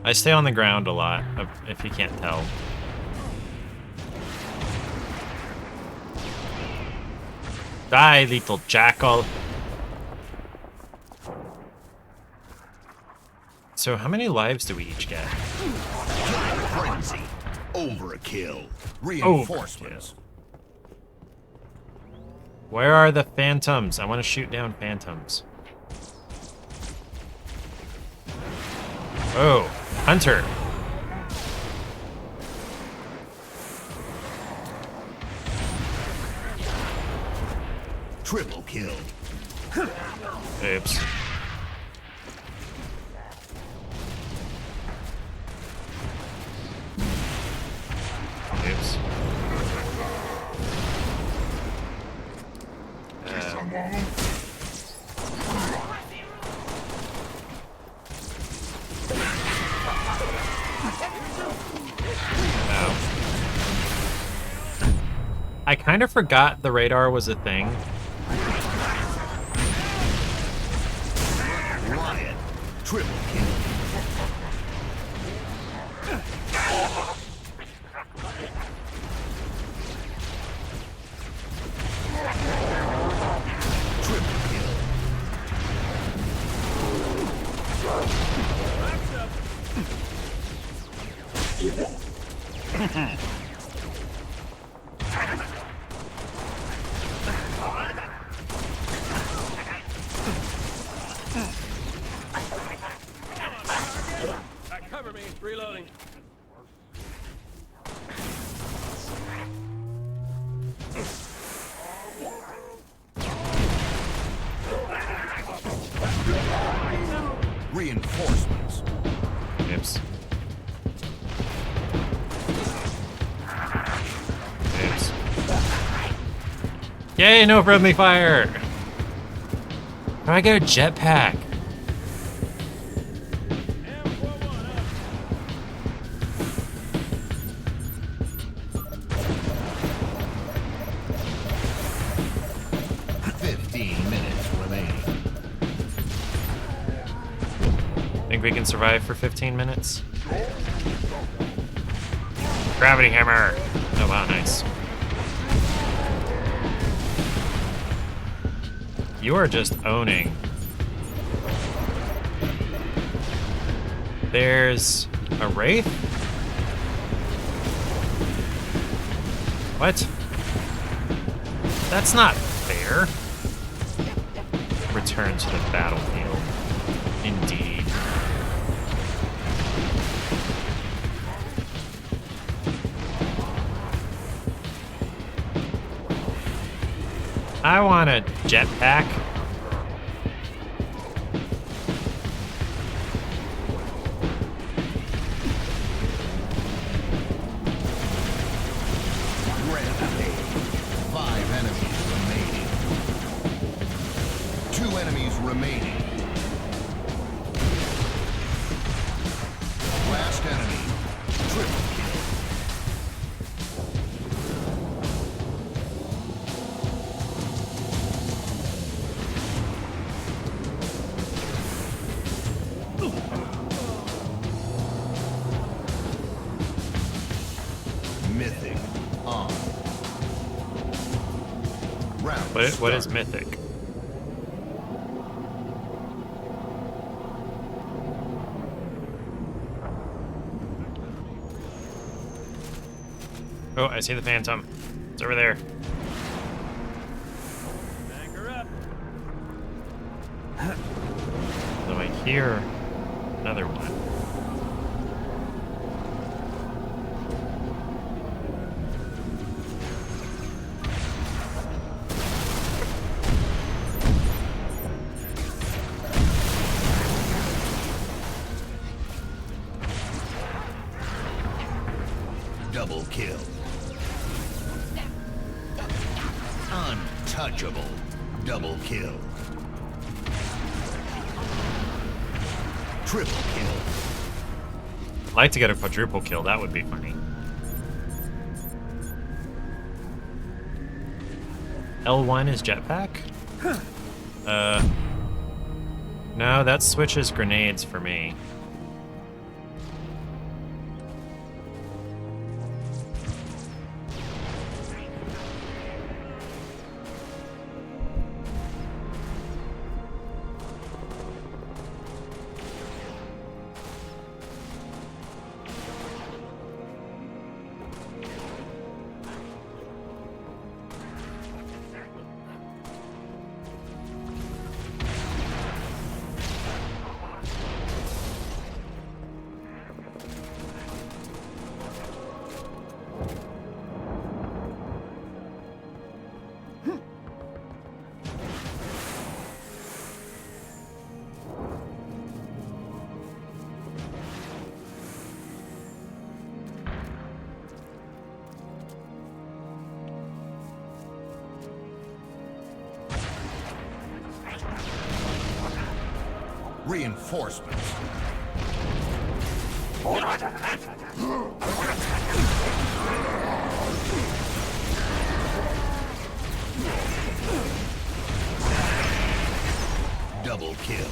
I stay on the ground a lot, if you can't tell. Die, little jackal. So how many lives do we each get? Killing frenzy. Overkill. Reinforcements. Where are the phantoms? I want to shoot down phantoms. Oh, Hunter. Triple kill. Oops. Oops. I kind of forgot the radar was a thing. Riot. Triple kill. Triple kill. Cover me. Reloading. Reinforcements. Oops. Oops. Yay, no friendly fire! How do I get a jetpack? Think we can survive for 15 minutes? Gravity hammer! Oh wow, nice. You are just owning. There's a wraith? What? That's not fair. Return to the battlefield. Indeed. I want a jetpack. Rampage. 5 enemies remaining. 2 enemies remaining. Last enemy. Triple kill. Mythic on. Round What is start. mythic? Oh, I see the phantom. It's over there. Anchor up. So I hear another one. Double kill. Untouchable. Double kill. Triple kill. I'd like to get a quadruple kill. That would be funny. L1 is jetpack? No, that switches grenades for me. Reinforcements. Double kill.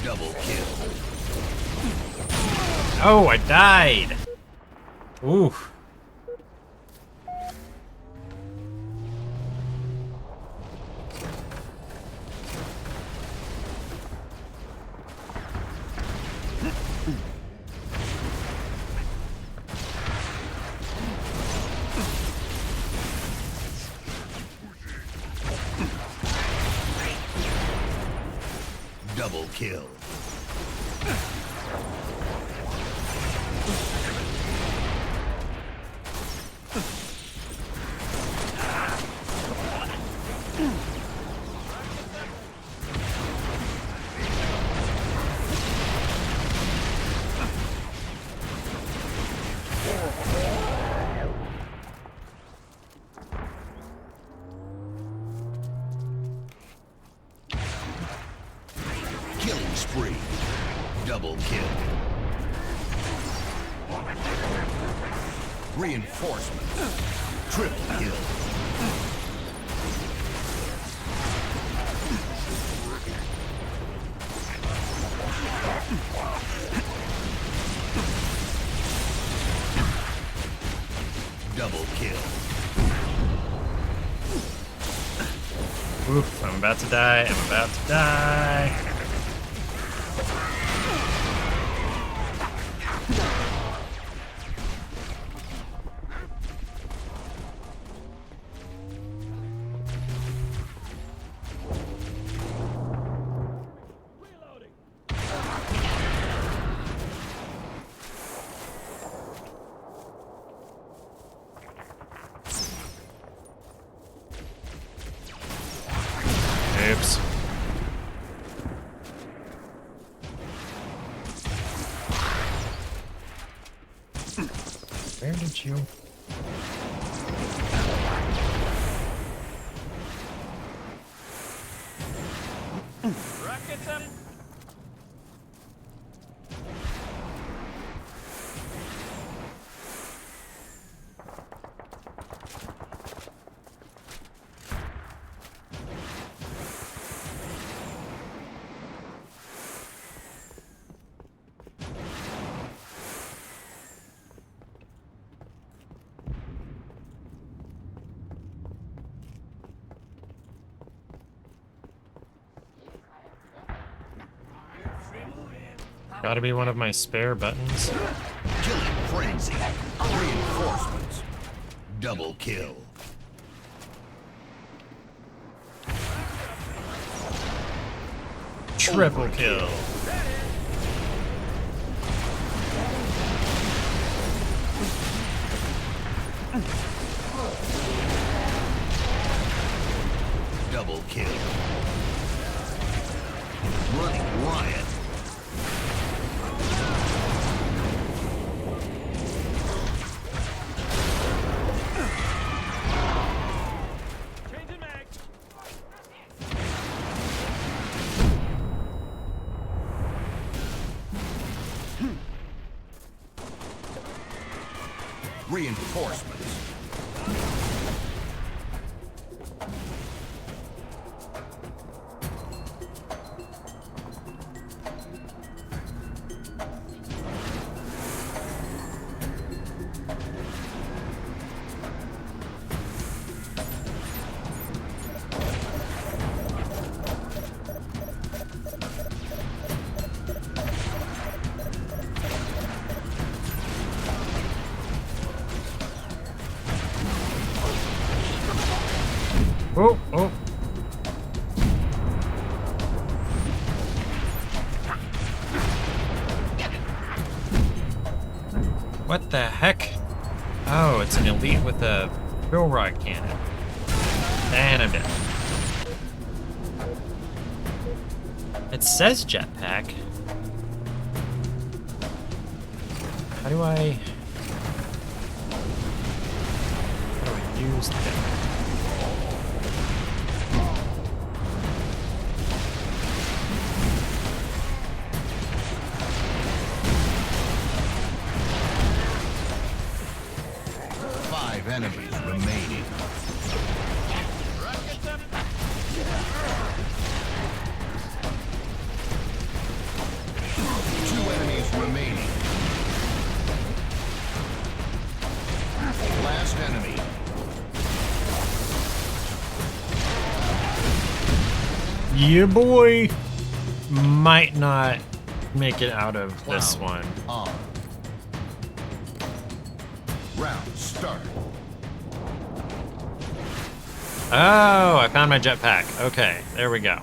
Double kill. Oh, I died. Ooh. Double kill. Killing spree. Double kill. Reinforcements. Triple kill. Double kill. Oof, I'm about to die. I'm about to die. Reloading. Oops. Where did you? Rockets up. Gotta be one of my spare buttons. Killing frenzy. Reinforcements. Double kill. Triple kill. Double kill. Running riot. Changing mag. Reinforcements. Oh, oh. What the heck? Oh, it's an elite with a drill rod cannon. And I'm dead. It says jetpack. How do I use the jetpack? Enemies remaining. Yeah, boy. Might not make it out of this Cloud one. on. Round start. Oh, I found my jetpack. Okay, there we go.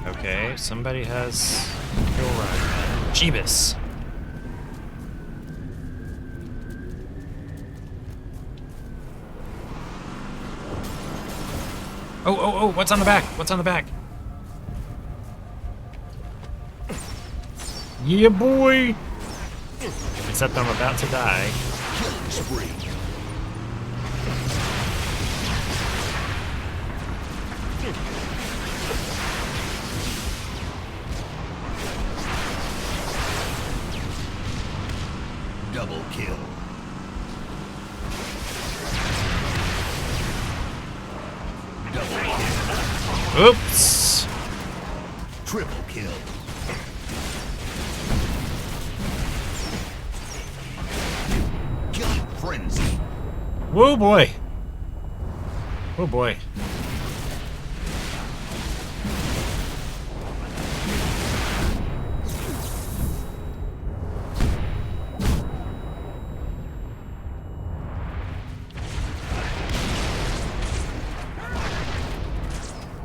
Okay, somebody has kill run. Jeebus. Oh, what's on the back? What's on the back? Yeah, boy! Except I'm about to die. Killing spree. Double kill. Double kill. Oops! Triple kill. Killing frenzy. Whoa, boy! Oh, boy.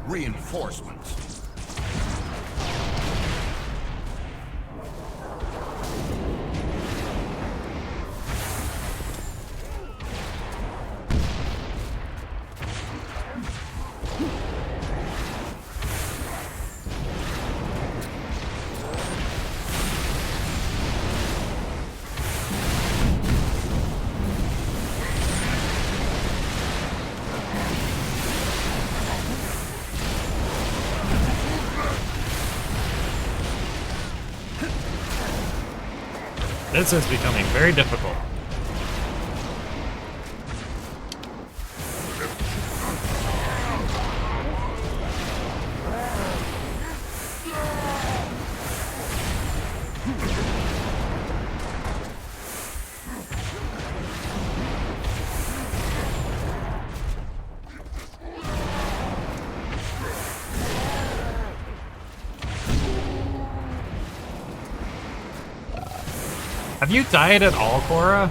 Reinforcements. This is becoming very difficult. Have you died at all, Cora?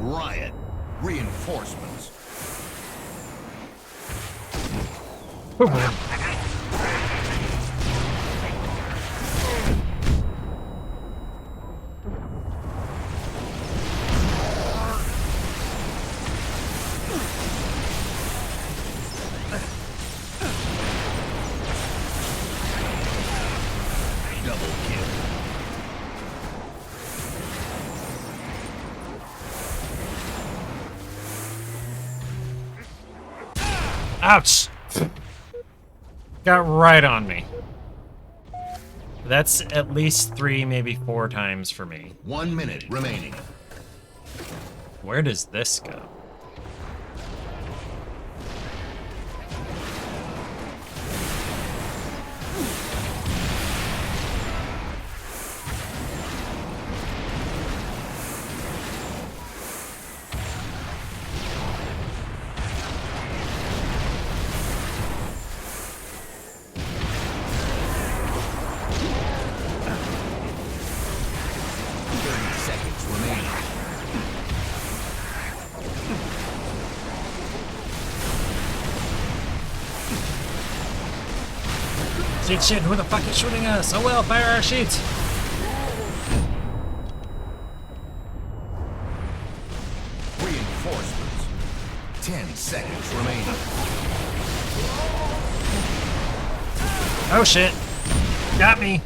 Riot. Reinforcements. Oh, man. Double kill. Ouch! Got right on me. That's at least 3, maybe 4 times for me. 1 minute remaining. Where does this go? Shit, who the fuck is shooting us? Oh well, fire our sheets. Reinforcements. 10 seconds remaining. Oh shit. Got me.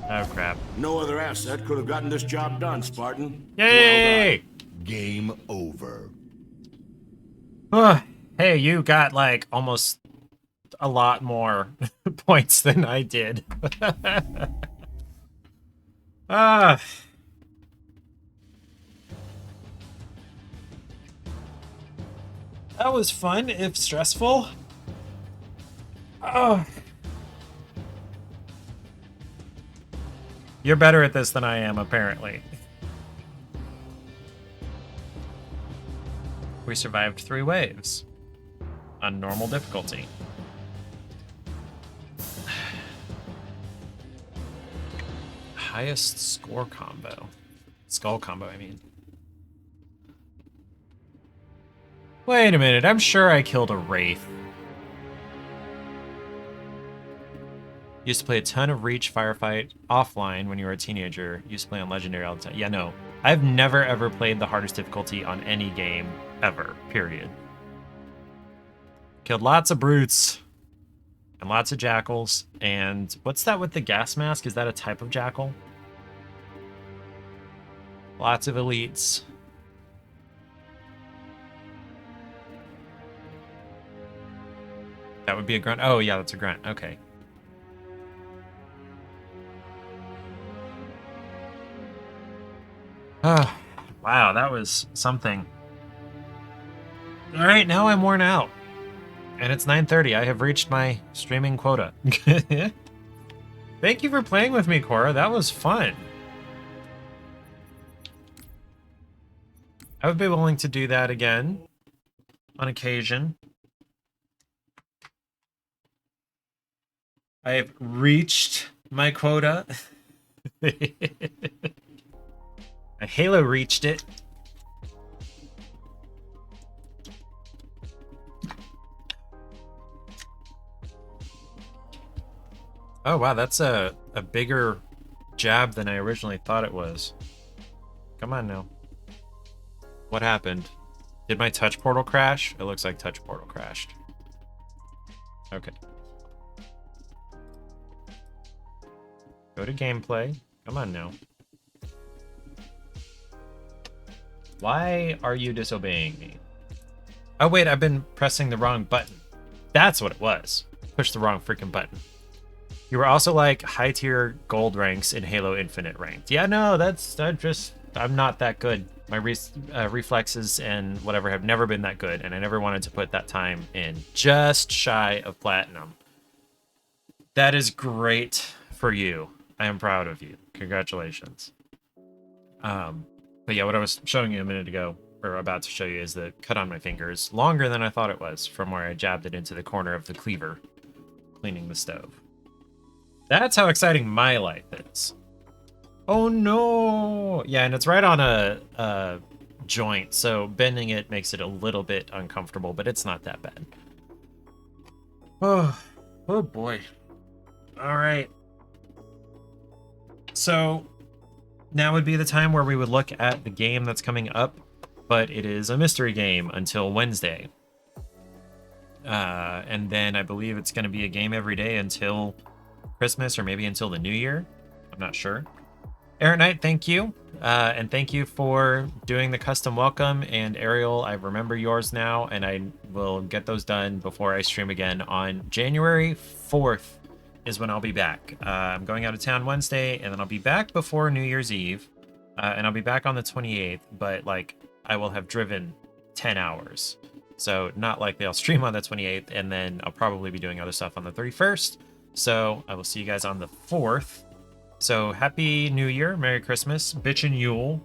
Oh crap. No other asset could have gotten this job done, Spartan. Yay! Game over. Hey, you got like almost a lot more points than I did. Ah. That was fun, if stressful. Oh. You're better at this than I am, apparently. We survived 3 waves on normal difficulty. Highest score combo. Skull combo, I mean. Wait a minute, I'm sure I killed a Wraith. Used to play a ton of Reach Firefight offline when you were a teenager. Used to play on Legendary all the time. Yeah, no. I've never ever played the hardest difficulty on any game ever, period. Killed lots of brutes and lots of jackals. And what's that with the gas mask? Is that a type of jackal? Lots of elites. That would be a grunt. Oh, yeah, that's a grunt. Okay. Oh, wow, that was something. All right, now I'm worn out. And it's 9:30. I have reached my streaming quota. Thank you for playing with me, Cora. That was fun. I would be willing to do that again on occasion. I have reached my quota. Halo reached it. Oh wow, that's a bigger jab than I originally thought it was. Come on now. What happened? Did my touch portal crash? It looks like touch portal crashed. Okay. Go to gameplay. Come on now. Why are you disobeying me? Oh wait, I've been pressing the wrong button. That's what it was. Pushed the wrong freaking button. You were also like high tier gold ranks in Halo Infinite ranked. Yeah, no, I'm not that good. My reflexes and whatever have never been that good, and I never wanted to put that time in. Just shy of platinum. That is great for you. I am proud of you. Congratulations. But yeah, what I was showing you a minute ago, or about to show you, is the cut on my fingers. Longer than I thought it was from where I jabbed it into the corner of the cleaver, cleaning the stove. That's how exciting my life is. Oh no! Yeah, and it's right on a joint, so bending it makes it a little bit uncomfortable, but it's not that bad. Oh boy. All right. So now would be the time where we would look at the game that's coming up, but it is a mystery game until Wednesday. And then I believe it's going to be a game every day until Christmas or maybe until the new year. I'm not sure. Aaron Knight, thank you. And thank you for doing the custom welcome. And Ariel, I remember yours now, and I will get those done before I stream again on January 4th. Is when I'll be back. I'm going out of town Wednesday, and then I'll be back before New Year's Eve, and I'll be back on the 28th, but like I will have driven 10 hours. So not likely I'll stream on the 28th, and then I'll probably be doing other stuff on the 31st. So I will see you guys on the 4th. So happy New Year, Merry Christmas, bitchin' Yule,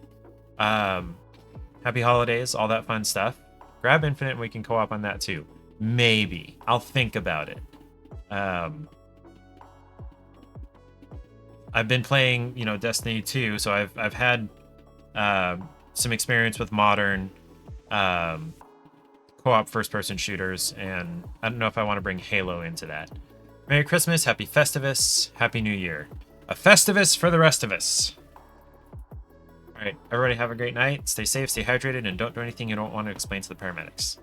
happy holidays, all that fun stuff. Grab Infinite and we can co-op on that too. Maybe. I'll think about it. I've been playing, Destiny 2, so I've had some experience with modern co-op first-person shooters, and I don't know if I want to bring Halo into that. Merry Christmas, Happy Festivus, Happy New Year. A Festivus for the rest of us. All right, everybody have a great night. Stay safe, stay hydrated, and don't do anything you don't want to explain to the paramedics.